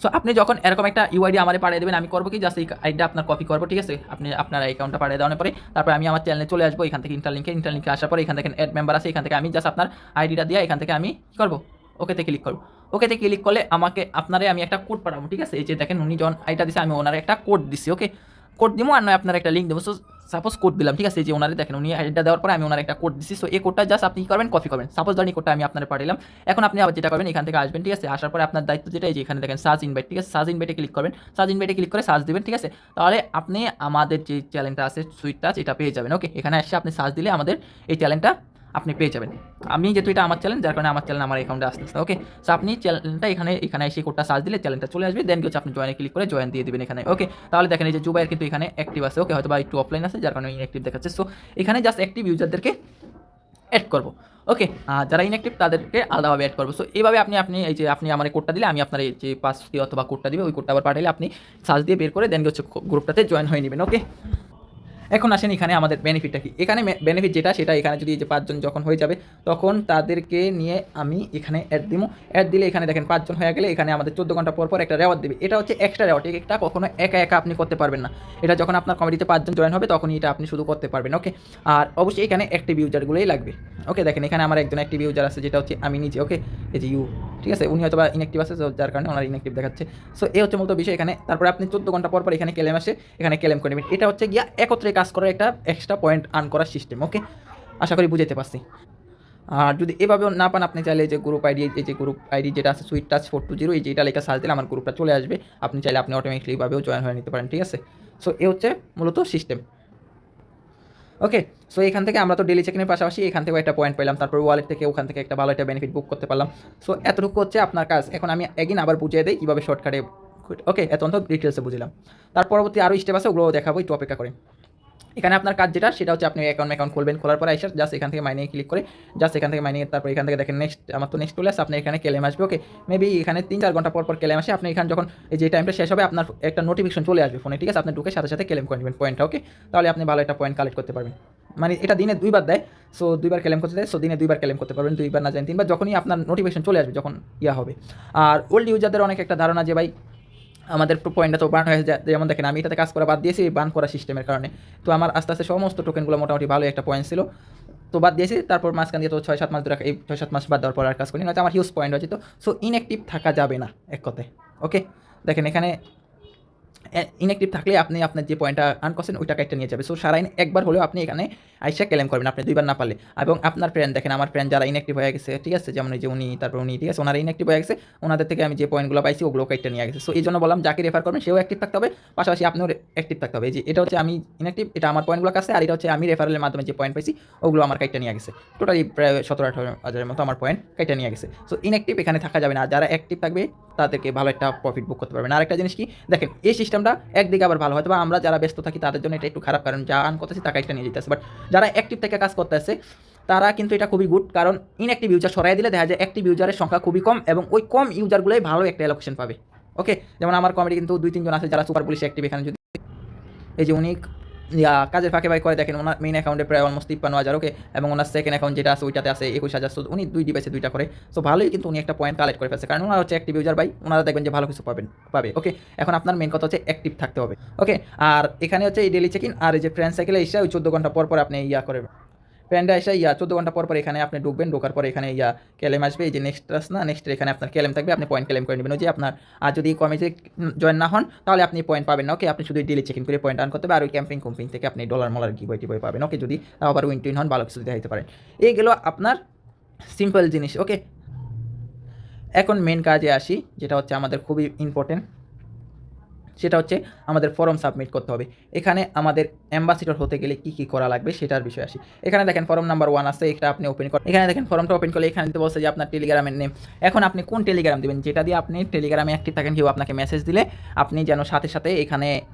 সো আপনি যখন এরকম একটা ইউআইডি আমারে পাঠিয়ে দেবেন, আমি করবো কি জাস্ট এই আইডিটা আপনার কপি করবো, ঠিক আছে? আপনি আপনার অ্যাকাউন্টটা পাঠিয়ে দেওয়ার পরে তারপর আমি আমার চ্যানেলে চলে আসবো, এখান থেকে ইন্টারলিঙ্কে আসার পরে এখান থেকে অ্যাড মেম্বার আছে, এখান থেকে আমি জাস্ট আপনার আইডিটা দিয়ে এখান থেকে আমি কী করবো, ওকেতে ক্লিক করবো। ওকেতে ক্লিক করলে আমাকে আপনারে আমি একটা কোড পাঠাবো, ঠিক আছে? এই যে দেখেন উনি যখন আইডিটা দিচ্ছে আমি ওনার একটা কোড দিচ্ছি। ওকে, কোড দিব আর নয় আপনার একটা লিঙ্ক দেবো। সো সাপোজ কোড দিলাম, ঠিক আছে? এই যে ওনারে দেখেন উনি আইডিটা দেওয়ার পরে আমি ওনার একটা কোড দিচ্ছি। সো এই কোডটা জাস্ট আপনি কী করবেন, কপি করবেন। সাপোজ ধরেন এই কোডটা আমি আপনার পাঠালাম, এখন আপনি আবার যেটা করবেন এখান থেকে আসবেন, ঠিক আছে? আসার পরে আপনার দায়িত্ব যেটা এই যে এখানে দেখেন সার্চ ইনভাইট, ঠিক আছে? সার্চ ইনভাইটে ক্লিক করবেন, সার্চ ইনভাইটে ক্লিক করে সার্চ দেবেন, ঠিক আছে? তাহলে আপনি আমাদের যে চ্যানেলটা আছে সুইট টাচ এটা পেয়ে যাবেন। ওকে, এখানে এসে আপনি সার্চ দিলে আমাদের এই চ্যানেলটা আপনি পেয়ে যাবেন। আমি যেহেতু এটা আমার চ্যানেল, যার কারণে আমার চ্যানেল আমার অ্যাকাউন্টে আসতে। ওকে, সো আপনি চ্যানেলটা এখানে এসে কোডটা সার্চ দিলে চ্যানেলটা চলে আসবে, দেন হচ্ছে আপনি জয়েনে ক্লিক করে জয়েন দিয়ে দেবেন এখানে। ওকে, তাহলে দেখেন এই যে জুবাইয়ের কিন্তু এখানে অ্যাক্টিভ আছে। ওকে, হয়তো বা একটু অফলাইন আছে যার কারণে ইনঅ্যাক্টিভ দেখাচ্ছে। সো এখানে জাস্ট অ্যাক্টিভ ইউজারদেরকে অ্যাড করবো। ওকে, যারা ইনঅ্যাক্টিভ তাদেরকে আলাদাভাবে অ্যাড করবো। সো এইভাবে আপনি এই যে আপনি আমার কোডটা দিলে আমি আপনার এই যে পাস দিয়ে অথবা কোডটা দিবে, ওই কোডটা আবার পাঠালে আপনি সার্চ দিয়ে বের করে দেন হচ্ছে গ্রুপটাতে জয়েন হয়ে নেবেন। ওকে, এখন আসেন এখানে আমাদের বেনিফিটটা কি। এখানে বেনিফিট যেটা সেটা এখানে যদি এই যে 5 জন যখন হয়ে যাবে তখন তাদেরকে নিয়ে আমি এখানে অ্যাড দিব। অ্যাড দিলে এখানে দেখেন 5 জন হয়ে গেলে এখানে আমাদের 14 ঘন্টা পর পর একটা রেওয়ার্ড দেবে। এটা হচ্ছে এক্সট্রা রেওয়ার্ড, এটা কখনো একা একা আপনি করতে পারবেন না। এটা যখন আপনার কমিটিতে 5 জন জয়েন হবে তখনই এটা আপনি শুধু করতে পারবেন। ওকে, আর অবশ্যই এখানে অ্যাক্টিভ ইউজারগুলোই লাগবে। ওকে, দেখেন এখানে আমার একজন অ্যাক্টিভ ইউজার আছে যেটা হচ্ছে আমি নিজে। ওকে, এই যে ঠিক আছে, উনি হয়তো বা ইনঅ্যাক্টিভ আছে যার কারণে ওনার ইনঅ্যাক্টিভ দেখাচ্ছে। সো এই হচ্ছে মূলত বিষয় এখানে। তারপরে আপনি 14 ঘন্টা পর পর এখানে ক্লেম আসে, এখানে ক্লেম করে নেবেন। এটা হচ্ছে গিয়া একত্রে কাজ করার একটা এক্সট্রা পয়েন্ট আর্ন করার সিস্টেম। ওকে, আশা করি বুঝাতে পারছি। আর যদি এভাবেও না পান আপনি চাইলে যে গ্রুপ আইডি, এই যে গ্রুপ আইডি যেটা আছে সুইট টাচ 420, এই যে এটা লেখা সার্চ দিলে আমার গ্রুপটা চলে আসবে। আপনি চাইলে আপনি অটোমেটিকলি এভাবেও জয়েন হয়ে নিতে পারেন, ঠিক আছে? সো এ হচ্ছে মূলত সিস্টেম। ওকে, সো এখান থেকে আমরা তো ডেলি চেকিংয়ের পাশাপাশি এখান থেকে একটা পয়েন্ট পেলাম, তারপর ওয়ালেট থেকে ওখান থেকে একটা ভালো একটা বেনিফিট বুক করতে পারলাম। সো এতটুকু হচ্ছে আপনার কাজ। এখন আমি এগিন আবার বুঝিয়ে দিই কীভাবে শর্টকাটে। ওকে, এত ডিটেলসে বুঝলাম। তার পরবর্তী আরও স্টেপ আছে, ওগুলো দেখাবো, একটু অপেক্ষা করেন। এখানে আপনার কাজ যেটা সেটা হচ্ছে আপনি অ্যাকাউন্ট খুলবেন, খোলার পরে এসে জাস্ট এখান থেকে মাইনিংয়ে ক্লিক করে জাস্ট এখান থেকে মাইনিংয়ে, তারপর এখান থেকে দেখেন নেক্সট, আমার তো নেক্সট চলে আসে, আপনি এখানে ক্লেম আসবে। ওকে, মেবি এখানে 3-4 ঘন্টা পর পর ক্লেম আসে। আপনি এখানে যখন এই যে টাইমটা শেষ হবে আপনার একটা নোটিফিকেশন চলে আসবে ফোনে, ঠিক আছে? আপনি ঢুকে সাথে সাথে ক্লেম করে নেবেন পয়েন্টটা। ওকে, তাহলে আপনি ভালো একটা পয়েন্ট কালেক্ট করতে পারবেন। মানে এটা দিনে 2বার দেয়, সো 2বার ক্লেম করতে দেয়। সো দিনে 2বার ক্লেম করতে পারবেন, 2বার না জানি 3বার, যখনই আপনার নোটিফিকেশন চলে আসবে, যখন হবে। আর ওল্ড ইউজারদের অনেক একটা ধারণা যে ভাই আমাদের পয়েন্টটা তো বার্ন হয়ে যায়, যেমন দেখেন আমি এটাতে কাজ করা বাদ দিয়েছি বার্ন করা সিস্টেমের কারণে। তো আমার আস্তে আস্তে সমস্ত টোকেনগুলো মোটামুটি ভালো একটা পয়েন্ট ছিল, তো বাদ দিয়েছি। তারপর মাঝখান দিয়ে তো 6-7 মাস ধরে, এই 6-7 মাস বাদ দেওয়ার পর আর কাজ করি, নয়তো আমার হিউজ পয়েন্ট হয়েছে। তো সো ইনঅ্যাক্টিভ থাকা যাবে না এক কথায়। ওকে, দেখেন এখানে ইনঅ্যাক্টিভ থাকলে আপনি আপনার যে পয়েন্টটা আর্ন করছেন ওই টাকাটা নিয়ে যাবে। সো সারাদিন একবার হলেও আপনি এখানে আইসা ক্লেম করবেন, আপনি 2বার না পারলে। এবং আপনার ফ্রেন্ড দেখেন, আমার ফ্রেন্ড যারা ইনঅ্যাক্টিভ হয়ে গেছে, ঠিক আছে, যেমন এই যে উনি, তারপর উনি, ঠিক আছে, ওনারা ইনঅ্যাক্টিভ হয়ে গেছে, ওনাদের থেকে আমি যে পয়েন্টগুলো পাইছি ওগুলো কাইটটা নিয়ে গেছে। সো এই জন্য বললাম যাকে রেফার করবেন সেও অ্যাক্টিভ থাকতে হবে, পাশাপাশি আপনিও অ্যাক্টিভ থাকতে হবে। এই যে এটা হচ্ছে আমি ইনঅ্যাক্টিভ, এটা আমার পয়েন্টগুলো কাছে, আর এটা হচ্ছে আমি রেফারেলের মাধ্যমে যে পয়েন্ট পাইছি ওগুলো আমার কাইটটা নিয়ে গেছে। টোটালি প্রায় 17-18 হাজারের মতো আমার পয়েন্ট কাইটটা নিয়ে গেছে। সো ইনঅ্যাক্টিভ এখানে থাকা যাবে না, আর যারা অ্যাক্টিভ থাকবে তাদেরকে ভালো একটা প্রফিট বুক করতে পারবেন। আরেকটা জিনিস কি দেখেন, এই সিস্টেমটা একদিকে আবার ভালো, হয়তো বা আমরা যারা ব্যস্ত থাকি তাদের জন্য এটা একটু খারাপ, কারণ যা আর্ন করতেছি টাকা একটা নিয়ে যেতেছে, বাট যারা অ্যাক্টিভ থেকে কাজ করতেছে তারা কিন্তু এটা খুবই গুড, কারণ ইনঅ্যাক্টিভ ইউজার সরাই দিলে দেখা যায় অ্যাক্টিভ ইউজারের সংখ্যা খুবই কম এবং ওই কম ইউজারগুলোই ভালো একটা অ্যালোকেশন পাবে। ওকে, যেমন আমার কমেডি কিন্তু 2-3 জন আছে যারা সুপার পুলিশ অ্যাক্টিভ। এখানে যদি এই যে উনি কাজের ফাঁকে ভাই করে দেখেন, ওনার মেইন অ্যাকাউন্টে প্রায় অলমোস্ট 53,000। ওকে, এবং ওনার সেকেন্ড অ্যাকাউন্ট যেটা আছে ওইটাতে আছে 21,000। সো উনি 2 ডিভাইসে 2টা করে, সো ভালোই কিন্তু উনি একটা পয়েন্ট কালেক্ট করে ফেলছে, কারণ ওনারা হচ্ছে অ্যাক্টিভ ইউজার ভাই, ওনারা দেখবেন যে ভালো কিছু পাবে। ওকে, এখন আপনার মেইন কথা হচ্ছে অ্যাক্টিভ থাকতে হবে। ওকে, আর এখানে হচ্ছে এই ডেলি চেক ইন আর এই যে ফ্রেন্ড সাইকেলে এসে ওই 14 ঘন্টা পর আপনি করে ফ্রেন্ডে এসে 14 ঘন্টা পর এখানে আপনি ঢুকবেন, ঢোকার পরে এখানে ক্লেম আসবে, এই যে নেক্সট না নেক্সট, এখানে আপনার ক্লেম থাকবে, আপনি পয়েন্ট ক্লেম করে নেবেন। ওই যে আপনার আর যদি কমিটি জয়েন না হন তাহলে আপনি পয়েন্ট পাবেন না। ওকে, আপনি শুধু ডেলি চেক ইন করে পয়েন্ট আর্ন করতে হবে, আর ওই ক্যাম্পিং থেকে আপনি ডলার মলার গিভওয়ে পাবেন। ওকে, যদি আবার উইন হন ভালো কিছু দিতে পারেন। এইগুলো আপনার সিম্পল জিনিস। ওকে, এখন মেন কাজে আসি, যেটা হচ্ছে আমাদের খুবই ইম্পর্টেন্ট, সেটা হচ্ছে আমাদের ফর্ম সাবমিট করতে হবে। এখানে আমাদের অ্যাম্বাসিডর হতে গেলে কী কী করা লাগবে সেটার বিষয়ে আসি। এখানে দেখেন ফর্ম নাম্বার 1 আছে, এটা আপনি ওপেন করেন। এখানে দেখেন ফর্মটা ওপেন করলে এখানে দিতে বলছে যে আপনার টেলিগ্রামের নেম। এখন আপনি কোন টেলিগ্রাম দেবেন, যেটা দিয়ে আপনি টেলিগ্রামে অ্যাক্টিভ থাকেন, কেউ আপনাকে মেসেজ দিলে আপনি যেন সাথে সাথে এখানে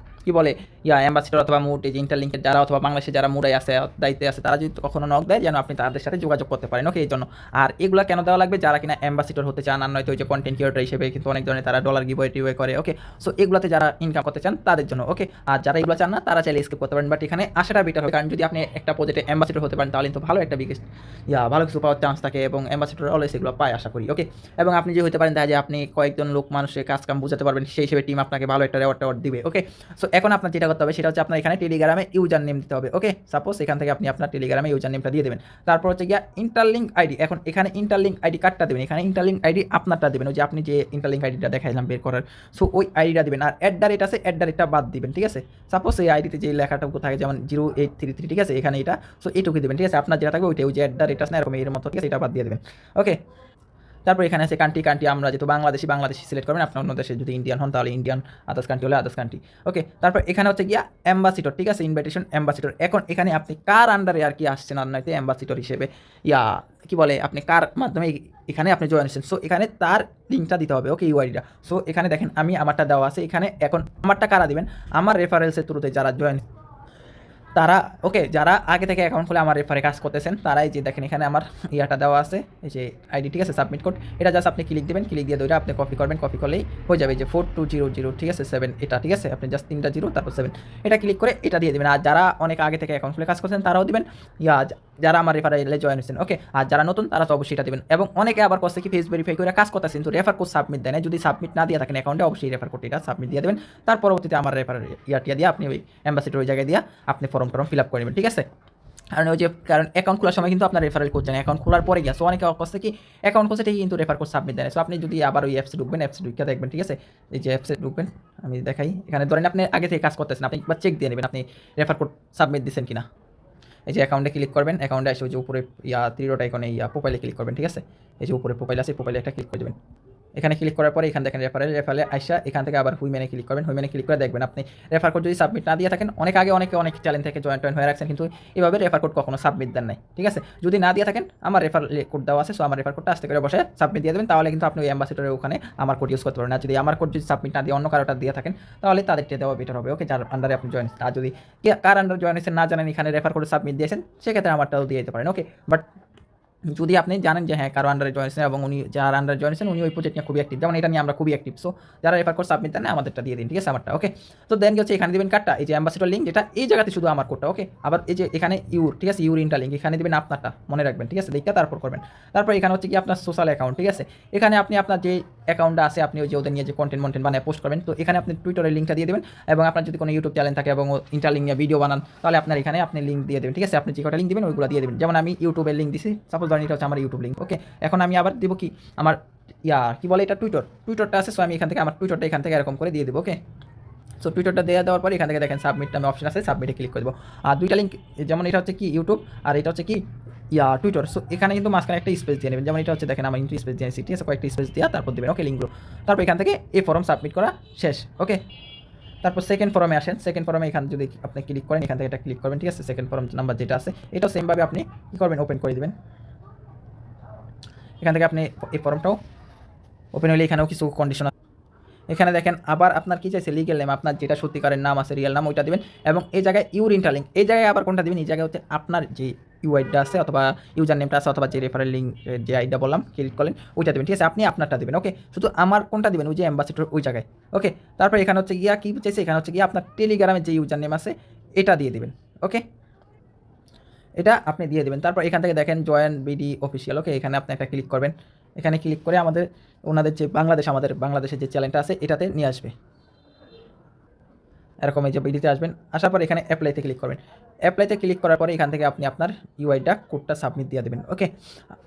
কি বলে অ্যাম্বাসিডর অথবা মুড, এই যে ইন্টারলিঙ্কের যারা অথবা বাংলাদেশে যারা মুডাই আছে দায়িত্বে আছে, তারা যদি কখনো নক দেয় যেন আপনি তাদের সাথে যোগাযোগ করতে পারেন। ওকে, এই জন্য। আর এগুলো কেন দেওয়া লাগবে, যারা কিনা অ্যাম্বাসিডর হতে চান, আর নয়তো ওই যে কন্টেন্ট ক্রিয়েটর হিসেবে কিন্তু অনেক ধরনের তারা ডলার গিভওয়ে করে। ওকে, সো এগুলোতে যারা ইনকাম করতে চান তাদের জন্য। ওকে, আর যারা এগুলো চান না তারা চাইলে স্কিপ করতে পারেন, বাট এখানে আসাটা বেটার হবে, কারণ যদি আপনি একটা প্রজেক্টে অ্যাম্বাসিডর হতে পারেন তাহলে কিন্তু ভালো একটা বিগেস্ট ভালো কিছু পাওয়ার চান্স থাকে, এবং অ্যাম্বাসিডর অলওয়েজ এগুলো পায় আশা করি। ওকে, এবং আপনি যে হতে পারেন তাই যে আপনি কয়েকজন লোক মানুষের কাজ কাম বোঝাতে পারবেন, সেই হিসেবে টিম আপনাকে ভালো একটা রেওয়ার্ড দিবে। ওকে, সো এখন আপনার যেটা করতে হবে সেটা হচ্ছে আপনার এখানে টেলিগ্রামে ইউজার নেম দিতে হবে। ওকে, সাপোজ এখান থেকে আপনি আপনার টেলিগ্রামে ইউজার নেমটা দিয়ে দেবেন। তারপর হচ্ছে গিয়া ইন্টারলিঙ্ক আইডি। এখন এখানে ইন্টারলিঙ্ক আইডি কার্ডটা দেবেন, এখানে ইন্টারলিঙ্ক আইডি আপনারটা দেবেন, ওই যে আপনি যে ইন্টারলিঙ্ক আইডিটা দেখাইলাম বের করার, সো ওই আইডিটা দেবেন। আর @ আছে, @ বাদ দিবেন। ঠিক আছে, সাপোজ এই আইডিতে যে লেখাটুকু থাকে যেমন 0833, ঠিক আছে, এখানে এটা, সো এইটুকু দেবেন। ঠিক আছে, আপনার যেটা থাকবে ওইটা, ওই যে @ আছে না এরকম এর মতো, ঠিক আছে, এটা বাদ দিয়ে দেবেন। ওকে, তারপর এখানে আছে কান্ট্রি, আমরা যেহেতু বাংলাদেশি সিলেক্ট করবেন, আপনার অন্য দেশে যদি ইন্ডিয়ান হন তাহলে ইন্ডিয়ান, আদার্স কান্ট্রি হলে আদার্স কান্ট্রি। ওকে, তারপর এখানে হচ্ছে গিয়া অ্যাম্বাসিডর। ঠিক আছে, ইনভাইটেশন অ্যাম্বাসিডর। এখন এখানে আপনি কার আন্ডারে আর কি আসছেন, আর নয়তো অ্যাম্বাসিডর হিসেবে কি বলে আপনি কার মাধ্যমে এখানে আপনি জয়েন হচ্ছেন, সো এখানে তার লিঙ্কটা দিতে হবে। ওকে, ইউআইডিটা। সো এখানে দেখেন আমি আমারটা দেওয়া আছে এখানে। এখন আমারটা কারা দিবেন, আমার রেফারেন্সের থ্রুতে যারা জয়েন তারা। ওকে, যারা আগে থেকে অ্যাকাউন্ট খুলে আমার রেফারে কাজ করতেছেন তারাই যে দেখেন এখানে আমার ইয়াটা দেওয়া আছে, এই যে আইডি। ঠিক আছে, সাবমিট কোড, এটা জাস্ট আপনি ক্লিক দেবেন, ক্লিক দিয়ে ওইটা আপনি কপি করবেন, কপি করলেই হয়ে যাবে যে 4200, ঠিক আছে, 7 এটা। ঠিক আছে, আপনি জাস্ট 3টা 0 তারপর 7 এটা ক্লিক করে এটা দিয়ে দেবেন। আর যারা অনেক আগে থেকে অ্যাকাউন্ট খুলে কাজ করছেন তারাও দিবেন, যারা আমার রেফারেলে জয়েন হয়েছেন। ওকে, আর যারা নতুন তারা তো অবশ্যই এটা দেবেন। এবং অনেকে আবার করছে কি ফেস ভেরিফাই করে কাজ করতেছেন কিন্তু রেফার কোড সাবমিট দেয় না, যদি সাবমিট না দিয়ে থাকেন অ্যাকাউন্টে অবশ্যই রেফার কোড এটা সাবমিট দিয়ে দেবেন। তার পরবর্তীতে আমার রেফার দিয়ে আপনি ওই অ্যাম্বাসিডর ওই জায়গায় দিয়ে আপনি ফর্ম ফিল আপ করে নেবেন। ঠিক আছে, কারণ অ্যাকাউন্ট খোলার সময় কিন্তু আপনার রেফারেল কোড জানেন, অ্যাকাউন্ট খোলার পরে গিয়া, সো অনেকে করছে কি অ্যাকাউন্ট খুলছে ঠিকই কিন্তু রেফার কোড সাবমিট দেয় না। সো আপনি যদি আবার ওই অ্যাপসে ঢুকবেন, অ্যাপসে ঢুকে দেখবেন। ঠিক আছে, এই যে অ্যাপসে ঢুকবেন, আমি দেখাই, এখানে ধরেন আপনি আগে থেকে কাজ করতেছেন, আপনি একবার চেক দিয়ে নেবেন আপনি রেফার কোড সাবমিট দিচ্ছেন কিনা। এই যে অ্যাকাউন্টে ক্লিক করবেন, অ্যাকাউন্টে এসে ওই যে উপরে 3 ডট আইকনে প্রোফাইলে ক্লিক করবেন। ঠিক আছে, এই যে উপরে প্রোফাইল আছে, প্রোফাইলে একটা ক্লিক করে দেবেন। এখানে ক্লিক করার পরে এখানে দেখেন রেফারে আইসা এখান থেকে আবার হুইমেনে ক্লিক করবেন। হুইমেনে ক্লিক করে দেখবেন আপনি রেফার কোড যদি সাবমিট না দিয়ে থাকেন, অনেক চ্যালেঞ্জ থেকে জয়েন হয়ে রাখছেন কিন্তু এভাবে রেফার কোড কখনো সাবমিট দেন নাই। ঠিক আছে, যদি না দিয়ে থাকেন আমার রেফার কোড দেওয়া আছে, সো আমার রেফার কোডটা আস্তে করে বসে সাবমিট দিয়ে দেবেন, তাহলে কিন্তু আপনি ওই অ্যাম্বাসিডরের ওখানে আমার কোড ইউজ করতে পারবেন। আর যদি আমার কোড যদি সাবমিট না দিয়ে অন্য কারোটা দিয়ে থাকেন তাহলে তাদেরটা দেওয়া বেটার হবে। ওকে, যার আন্ডারে আপনি জয়েন, আর যদি কার আন্ডারে জয়েন হয়েছেন না জানেন, এখানে রেফার কোড সাবমিট দিয়েছেন, সেক্ষেত্রে আমারটাও দিয়ে দিতে পারেন। ওকে, বাট যদি আপনি জানেন যে হ্যাঁ কারো আন্ডারে জয়েন এবং উনি যার আন্ডারে জয়েন উনি ওই প্রজেক্ট নিয়ে খুবই অ্যাক্টিভ, যেমন এটা নিয়ে আমরা খুবই অ্যাক্টিভ, সো যারা রেফার কোড সাবমিট দেন আমাদেরটা দিয়ে দিন। ঠিক আছে, আমারটা। ওকে, তো দেন হচ্ছে এখানে দিবেন কার্ডটা, এই যে অ্যাম্বাসিডর লিঙ্ক, যেটা এই জায়গাতে শুধু আমার কোডটা। ওকে, আবার এই যে এখানে ঠিক আছে, ইন্টার লিঙ্ক এখানে দিবেন আপনারটা, মনে রাখবেন। ঠিক আছে, দেখতে তারপর করবেন। তারপর এখানে হচ্ছে কি আপনার সোশ্যাল অ্যাকাউন্ট। ঠিক আছে, এখানে আপনি আপনার যে অ্যাকাউন্টটা আছে আপনি ওই যে ওদের নিয়ে যে কন্টেন্ট বানায় পোস্ট করবেন, তো এখানে আপনি টুইটারের লিঙ্কটা দিয়ে দেবেন। এবং আপনার যদি কোনো ইউটিউব চ্যানেল থাকে এবং ইন্টারলিঙ্ক নিয়ে ভিডিও বানান তাহলে আপনার এখানে আপনি লিঙ্ক দিয়ে দেবেন। ঠিক আছে, আপনি যে কটা লিঙ্ক দেবেন ওইগুলো দিয়ে দেবেন। যেমন আমি ইউটিউবের লিঙ্ক দিছি, সাপোজ ধরেন এটা হচ্ছে আমার ইউটিউব লিঙ্ক। ওকে, এখন আমি আবার দিব কি আমার কি বলে এটা টুইটারটা আছে, সো আমি এখান থেকে আমার টুইটারটা এখান থেকে এরকম করে দিয়ে দেবো। ওকে, সো টুইটারটা দেওয়ার পরে এখান থেকে দেখেন সাবমিট নামে অপশন আছে, সাবমিটে ক্লিক করে দেবো। আর দুইটা লিঙ্ক, যেমন এটা হচ্ছে কি ইউটিউব আর এটা হচ্ছে কি টুইটার, সো এখানে কিন্তু মাঝখানে একটা স্পেস দিয়ে নেবেন। যেমন এটা হচ্ছে দেখেন আমার কিন্তু স্পেস দিয়েছি। ঠিক আছে, কয়েকটা স্পেস দেওয়া তারপর দেবেন। ওকে, লিঙ্কগুলো তারপর এখান থেকে এই ফর্ম সাবমিট করা শেষ। ওকে, তারপর সেকেন্ড ফর্মে আসেন। সেকেন্ড ফর্মে এখানে যদি আপনি ক্লিক করেন, এখান থেকে এটা ক্লিক করবেন। ঠিক আছে, সেকেন্ড ফর্ম নাম্বার যেটা আছে এটাও সেমভাবে আপনি কী করবেন, ওপেন করে দেবেন। এখান থেকে আপনি এই ফর্মটাও ওপেন হলে এখানেও কিছু কন্ডিশন, এখানে দেখেন আবার আপনার কী চাইছে লিগেল নেম, আপনার যেটা সত্যিকারের নাম আছে রিয়েল নাম ওইটা দেবেন। এবং এই জায়গায় ইউর ইন্টারলিঙ্ক, এই জায়গায় আবার কোনটা দেবেন, এই জায়গায় হচ্ছে আপনার যে ইউআইডটা আছে অথবা ইউজার নেমটা আছে অথবা যে রেফারেল লিঙ্ক যে আইডিটা বললাম ক্লিক করলেন ওইটা দেবেন, ঠিক আছে। আপনি আপনারটা দেবেন, ওকে। শুধু আমার কোনটা দেবেন, ওই যে অ্যাম্বাসেডর ওই জায়গায়, ওকে। তারপর এখানে হচ্ছে গিয়া কী চাইছে, এখানে হচ্ছে গিয়া আপনার টেলিগ্রামের যে ইউজার নেম আছে এটা দিয়ে দেবেন, ওকে। এটা আপনি দিয়ে দেবেন। তারপর এখান থেকে দেখেন জয়েন বিডি অফিসিয়াল, ওকে। এখানে আপনি একটা ক্লিক করবেন, এখানে ক্লিক করে ওনাদের যে আমাদের বাংলাদেশের যে চ্যানেলটা আছে এটাতে নিয়ে আসবে। এরকম এই যে বিডিতে আসবেন, আসার পর এখানে অ্যাপ্লাইতে ক্লিক করবেন। অ্যাপ্লাইতে ক্লিক করার পরে এখান থেকে আপনি আপনার ইউআইটা কোডটা সাবমিট দিয়ে দেবেন, ওকে।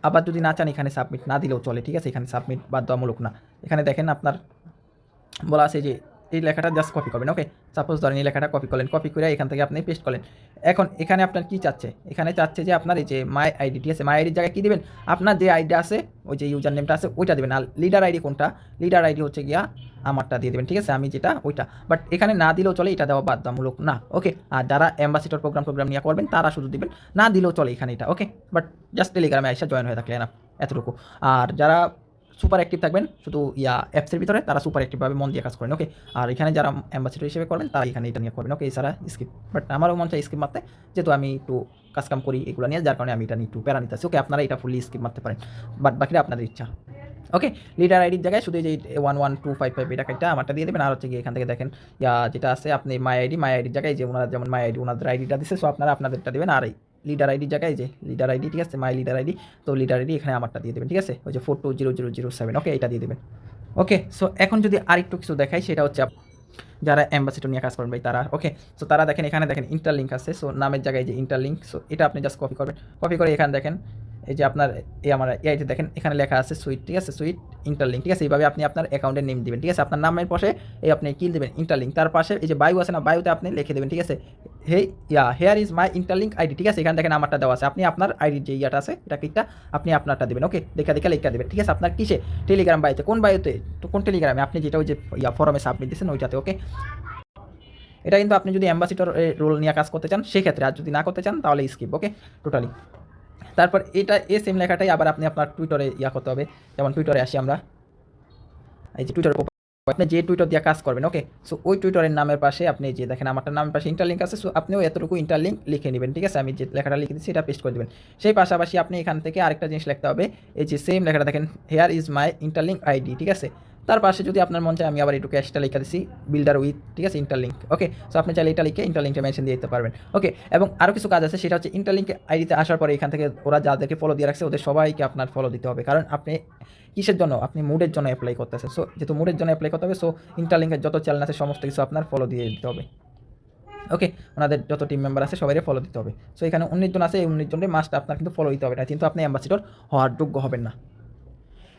আবার যদি না চান এখানে সাবমিট না দিলেও চলে, ঠিক আছে। এখানে সাবমিট বাধ্যতামূলক না। এখানে দেখেন আপনার বলা আছে যে এই লেখাটা জাস্ট কপি করবেন, ওকে। সাপোজ ধরেন এই লেখাটা কপি করলেন, কপি করে এখান থেকে আপনি পেস্ট করলেন। এখন এখানে আপনার কি চাচ্ছে, এখানে চাচ্ছে যে আপনার এই যে মাই আইডি, ঠিক আছে। মাই আইডির জায়গায় কী দেবেন, আপনার যে আইডিটা আছে ওই যে ইউজার নেমটা আছে ওইটা দেবেন। আর লিডার আইডি কোনটা, লিডার আইডি হচ্ছে গিয়া আমারটা দিয়ে দেবেন, ঠিক আছে। আমি যেটা ওইটা, বাট এখানে না দিলেও চলে, এটা দেওয়া বাধ্যতামূলক না, ওকে। আর যারা অ্যাম্বাসেডর প্রোগ্রাম নিয়ে করবেন তারা শুধু দিবেন, না দিলেও চলে এখানে এটা, ওকে। বাট জাস্ট টেলিগ্রামে আইসা জয়েন হয়ে থাকলে না, এতটুকু। আর যারা সুপার অ্যাক্টিভ থাকবেন শুধু অ্যাপসের ভিতরে, তারা সুপার অ্যাক্টিভভাবে মন দিয়ে কাজ করেন, ওকে। আর এখানে যারা অ্যাম্বাসেডর হিসেবে করবেন তারা এখানে এটা নিয়ে করবেন, ওকে। এছাড়া স্কিপ, বাট আমারও মন চাই স্কিপ মারতে, যেহেতু আমি একটু কাজকাম করি এগুলো নিয়ে, যার কারণে আমি এটা নিয়ে একটু প্যারা নিতে আসি, ওকে। আপনারা এটা ফুললি স্কিপ মারতে পারেন, বাট বাকিটা আপনাদের ইচ্ছা, ওকে। লিডার আইডির জায়গায় শুধু যে 11255 এটা কাইটা আমারটা দিয়ে দেবেন। আর হচ্ছে গিয়ে এখান থেকে দেখেন যেটা আছে আপনি মাই আইডির জায়গায় যে ওনারা যেমন মাই আইডি ওনাদের আইডিটা দিচ্ছে, সো আপনারা আপনাদেরটা দেবেন। আর লিডার আইডির জায়গায় যে লিডার আইডি, ঠিক আছে, মাই লিডার আইডি, তো লিডার আইডি এখানে আমারটা দিয়ে দেবেন, ঠিক আছে। ওই যে 420007, ওকে, এটা দিয়ে দেবেন, ওকে। সো এখন যদি আরেকটু কিছু দেখাই, সেটা হচ্ছে যারা অ্যাম্বাসেডর নিয়ে কাজ করবেন ভাই তারা, ওকে। সো তারা দেখেন এখানে দেখেন ইন্টারলিঙ্ক আছে, সো নামের জায়গায় যে ইন্টারলিঙ্ক, সো এটা আপনি জাস্ট কপি করবেন। কপি করে এখানে দেখেন এই যে আপনার আমার এআইতে দেখেন এখানে লেখা আছে সুইট, ঠিক আছে, সুইট ইন্টারলিঙ্ক, ঠিক আছে। এইভাবে আপনি আপনার অ্যাকাউন্টের নেম দিবেন, ঠিক আছে। আপনার নামের পাশে আপনি কি দেবেন, ইন্টারলিঙ্ক। তার পাশে এই যে বায়ু আছে না, বায়ুতে আপনি লিখে দেবেন, ঠিক আছে, hair is my interlink ID, ঠিক আছে। এখানে দেখেন আমারটা দেওয়া আছে, আপনি আপনার আইডির যে আছে এটা কিটা আপনি আপনারটা দেবেন, ওকে। দেখা লিখে দেবেন, ঠিক আছে। আপনার কিসে, টেলিগ্রাম বায়ুতে, কোন বায়ুতে, তো কোন টেলিগ্রামে আপনি যেটা ওই যে ফরমে সাবমিট দিচ্ছেন ওইটাতে, ওকে। এটা কিন্তু আপনি যদি অ্যাম্বাসেডর রোল নিয়ে কাজ করতে চান সেক্ষেত্রে, আর যদি না করতে চান তাহলে স্কিপ, ওকে, টোটালি। তারপর এটা সেম লেখাটাই আবার আপনি আপনার টুইটারে করতে হবে। যেমন টুইটারে আসি আমরা, এই যে টুইটার আপনি যে টুইটার দিয়ে কাজ করবেন, ওকে। সো ওই টুইটারের নামের পাশে আপনি যে দেখেন আমারটার নামের পাশে ইন্টারলিঙ্ক আছে, সো আপনিও এতটুকু ইন্টারলিঙ্ক লিখে নেবেন, ঠিক আছে। আমি যে লেখাটা লিখে দিচ্ছি এটা পেস্ট করে দেবেন। সেই পাশাপাশি আপনি এখান থেকে আরেকটা জিনিস লিখতে হবে, এই যে সেম লেখাটা দেখেন hair is my interlink ID, ঠিক আছে। তার পাশে যদি আপনার মন চায় আমি আবার একটু ক্যাশটা লিখে দিচ্ছি বিল্ডার উইথ, ঠিক আছে, ইন্টারলিঙ্ক, ওকে। সো আপনি চাইলে এটা লিখে ইন্টারলিঙ্কটা মেনশন দিয়ে দিতে পারবেন, ওকে। এবং আরও কিছু কাজ আছে, সেটা হচ্ছে ইন্টারলিঙ্ক আইডিতে আসার পরে এখান থেকে ওরা যাদেরকে ফলো দিয়ে রাখছে ওদের সবাইকে আপনার ফলো দিতে হবে, কারণ আপনি কিসের জন্য, আপনি মুডের জন্য অ্যাপ্লাই করতেছেন। সো যেহেতু মুডের জন্য অ্যাপ্লাই করতে হবে, সো ইন্টারলিঙ্কের যত চ্যানেল আছে সমস্ত কিছু আপনার ফলো দিয়ে দিতে হবে, ওকে। ওনাদের যত টিম মেম্বার আছে সবাই ফলো দিতে হবে। সো এখানে 19 জন আছে, এই 19 জনের মাস্ট আপনার কিন্তু ফলো দিতে হবে না, কিন্তু আপনি অ্যাম্বাসেডর হওয়ার যোগ্য হবেন না।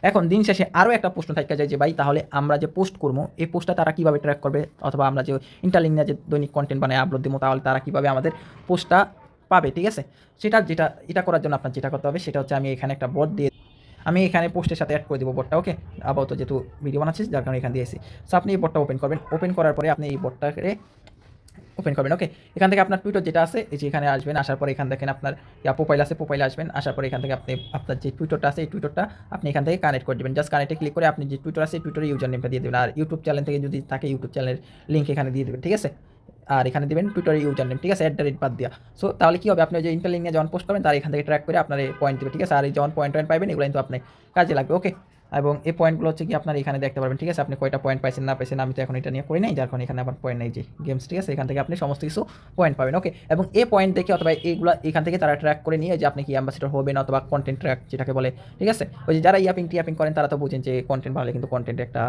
এখন দিন শেষে আরও একটা প্রশ্ন থাকা যায় যে ভাই তাহলে আমরা যে পোস্ট করবো এই পোস্টটা তারা কীভাবে ট্র্যাক করবে, অথবা আমরা যে ইন্টারলিঙ্ক নিয়ে যে দৈনিক কন্টেন্ট বানায় আপলোড দেবো তাহলে তারা কীভাবে আমাদের পোস্টটা পাবে, ঠিক আছে। এটা করার জন্য আপনার যেটা করতে হবে সেটা হচ্ছে আমি এখানে একটা বট দিয়ে আমি এখানে পোস্টের সাথে অ্যাড করে দেবো বটটা, ওকে। আপাতত যেহেতু ভিডিও বানাচ্ছি যার কারণে এখানে দিয়েছি। সো আপনি এই বটটা ওপেন করবেন, ওপেন করার পরে আপনি এই বটটাকে ওপেন করবেন, ওকে। এখান থেকে আপনার টুইটার যেটা আছে এই যে এখানে আসবেন, আসার পরে এখান দেখেন আপনার প্রোফাইল আছে, প্রোফাইলে আসবেন, আসার পরে এখান থেকে আপনি আপনার যে টুইটারটা আছে এই টুইটারটা আপনি এখান থেকে কানেক্ট করে দেবেন। জাস্ট কানেক্টে ক্লিক করে আপনি যে টুইটার আছে টুইটারের ইউজার নেমটা দিয়ে দেবেন। আর ইউটিউব চ্যানেল থেকে যদি থাকে ইউটিউব চ্যানেলের লিঙ্ক এখানে দিয়ে দেবেন, ঠিক আছে। আর এখানে দেবেন টুইটারের ইউজার নেম, ঠিক আছে, @ বাদ দিয়া। সো তাহলে কী হবে, আপনি যে ইন্টারলিঙ্ক নিয়ে যখন পোস্ট করবেন তার এখান থেকে ট্র্যাক করে আপনার পয়েন্ট দেবে, ঠিক আছে। আর এই যখন পয়েন্ট পাইবেন এগুলো কিন্তু আপনার কাজে লাগবে, ওকে। এবং এই পয়েন্টগুলো হচ্ছে কি আপনার এখানে দেখতে পারবেন, ঠিক আছে। আপনি কয়টা পয়েন্ট পাইছেন না পাইছেন, আমি তো এখন এটা নিয়ে করি নাই, যার কারণে এখানে আবার পয়েন্ট নেই যে গেমস, ঠিক আছে। এখান থেকে আপনি সমস্ত কিছু পয়েন্ট পাবেন, ওকে। এবং এই পয়েন্ট দেখে অথবা এইগুলো এখান থেকে তারা ট্র্যাক করে নিয়ে যে আপনি কি অ্যাম্বাসেডর হবেন অথবা কন্টেন্ট ট্র্যাক যেটাকে বলে, ঠিক আছে। ওই যে যারা টিয়াপিং করেন তারা তো বুঝেন যে কন্টেন্ট বানালে কিন্তু কন্টেন্ট একটা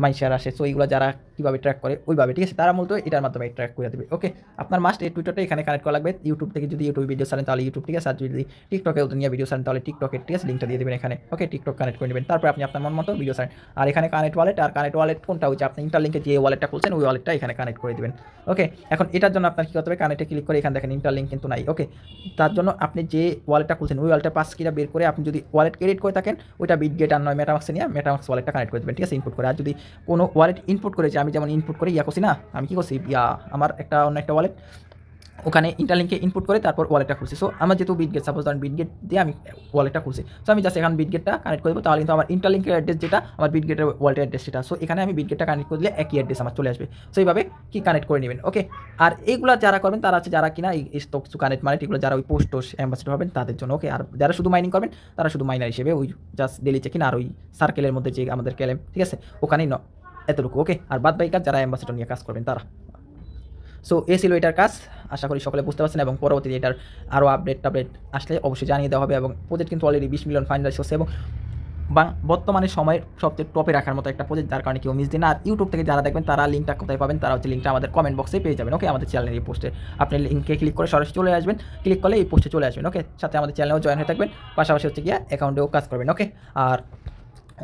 মাইশার আসে। সো এইগুলো যারা কীভাবে ট্র্যাক করে ওইভাবে, ঠিক আছে, তারা মূলত এটার মাধ্যমে ট্র্যাক করে দেবে, ওকে। আপনার মাস্ট এই টুইটারটা এখানে কানেক্ট করা লাগবে। ইউটিউব থেকে যদি ইউটিউব ভিডিও ছাড়েন তাহলে ইউটিউব, ঠিক আছে। আর যদি টিকটকে নিয়ে ভিডিও ছাড়েন তাহলে টিকটকের, ঠিক আছে, লিঙ্কটা দিয়ে দেবেন এখানে, ওকে। টিকটক কানেক্ট করে নেবেন, তারপর আপনি আপনার মন মতো ভিডিও ছাড়েন। আর এখানে কানেক্ট ওয়ালেট, আর কানেক্ট ওয়ালেট কোনটা হচ্ছে আপনি ইন্টারলিঙ্কে যে ওয়ালেটটা খুলছেন ওই ওয়ালেটটা এখানে কানেক্ট করে দেবেন, ওকে। এখন এটার জন্য আপনার কী করতে হবে, কানেক্টে ক্লিক করে এখানে দেখেন ইন্টারলিঙ্ক কিন্তু নাই, ওকে। তার জন্য আপনি যে ওয়ালেটটা খুলছেন ওই ওয়ালেটটা পাস কিটা বের করে আপনি যদি ওয়ালেট ক্রেডিট করে থাকেন ওইটা বিটগেট আর নয় মেটামাক্সে নিয়ে মেটামাক্স ওয়ালেটটা কানেক্ট করে দেবেন, ঠিক আছে, ইনপুট করে। আর যদি কোনো ওয়ালেট ইনপুট করেছে, আমি যেমন ইনপুট করে করছি না, আমি কী করছি আমার অন্য একটা ওয়ালেট ওখানে ইন্টারলিঙ্কে ইনপুট করে তারপর ওয়ালেটটা খুলছি। সো আমার যেহেতু বিটগেট, সাপোজ ধরেন বিটগেট দিয়ে আমি ওয়ালেটটা খুলছি। সো আমি জাস্ট এখানে বিটগেটটা কানেক্ট করে দেবো, তাহলে কিন্তু আমার ইন্টারলিঙ্কের অ্যাড্রেস যেটা, আমার বিটগেটের ওয়ালেটের অ্যাড্রেস সেটা। সো এখানে আমি বিটগেটটা কানেক্ট করে দিলে একই অ্যাড্রেস আমার চলে আসবে। সো এইভাবে কি কানেক্ট করে নেবেন, ওকে। আর এইগুলা যারা করবেন তারা আছে যারা কিনা এই স্টক টু কানেক্ট মানে এগুলো যারা ওই পোস্ট অ্যাম্বাসেডর হবেন তাদের জন্য, ওকে। আর যারা শুধু মাইনিং করবেন তারা শুধু মাইনার হিসেবে ওই জাস্ট ডেলি চেকিং আর ওই সার্কেলের মধ্যে যে আমাদের ক্লেম, ঠিক আছে, ওখানেই এতটুকু, ওকে। আর বাদ বাকি কাজ যারা অ্যাম্বাসেডর নিয়ে কাজ করবেন তারা। সো এ ছিল এটার কাজ, আশা করি সকলে বুঝতে পারছেন এবং পরবর্তীতে এটার আরও আপডেট আসলে অবশ্যই জানিয়ে দেওয়া হবে। এবং প্রজেক্ট কিন্তু অলরেডি 20 মিলিয়ন ফাইনালাইজ হচ্ছে এবং বর্তমানে সময়ের সবচেয়ে টপে রাখার মতো একটা প্রজেক্ট, যার কারণে কেউ মিস দিন না। আর ইউটিউব থেকে যারা দেখবেন তারা লিঙ্কটা কোথায় পাবেন, তারা হচ্ছে লিঙ্কটা আমাদের কমেন্ট বক্সে পেয়ে যাবেন, ওকে। আমাদের চ্যানেলের এই পোস্টে আপনি লিঙ্কে ক্লিক করে সরাসরি চলে আসবেন, ক্লিক করলে এই পোস্টে চলে আসবেন, ওকে। সাথে আমাদের চ্যানেলেও জয়েন হয়ে থাকবেন, পাশাপাশি হচ্ছে গিয়ে অ্যাকাউন্টেও কাজ করবেন, ওকে। আর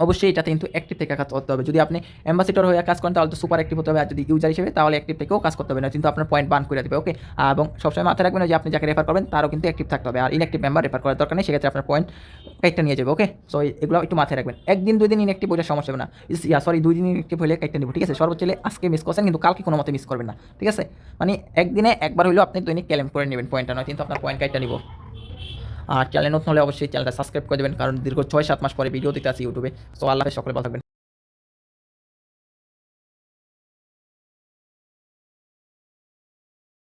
অবশ্যই এটাতে কিন্তু অ্যাক্টিভ থেকে কাজ করতে হবে। যদি আপনি অ্যাম্বাসেডর হয়ে কাজ করেন তাহলে তো সুপার অ্যাক্টিভ হতে হবে, আর যদি ইউজার হিসেবে তাহলে অ্যাক্টিভ থেকেও কাজ করতে হবে না, কিন্তু আপনার পয়েন্ট বার্ন করে দেবে, ওকে। এবং সবসময় মাথায় রাখবেন যে আপনি যাকে রেফার করবেন তারও কিন্তু অ্যাক্টিভ থাকতে হবে, আর ইনঅ্যাক্টিভ মেম্বার রেফার করার দরকার নেই, সেক্ষেত্রে আপনার পয়েন্ট কাইটটা নিয়ে যাবে, ওকে। সো এগুলো একটু মাথায় রাখবেন। একদিন 2 দিন ইনঅ্যাক্টিভ ওইটা সমস্যা হবে না, 2 দিন ইনঅ্যাক্টিভ হলে কাইটটা নিব, ঠিক আছে। সর্বোচ্চ আজকে মিস করছেন কিন্তু কালকে কোনো মতে মিস করবেন না, ঠিক আছে। মানে একদিনে একবার হলেও আপনি দৈনিক ক্লেম করে নেবেন পয়েন্টটা, নয় কিন্তু আপনার পয়েন্ট কাইটটা নিব। আর চ্যানেল নতুন হলে অবশ্যই চ্যানেলটা সাবস্ক্রাইব করে দেবেন, কারণ দীর্ঘ 6-7 মাস পরে ভিডিও দিতে আসি ইউটিউবে। সো আল্লাহ হাফেজ, সকলে ভালো থাকবেন।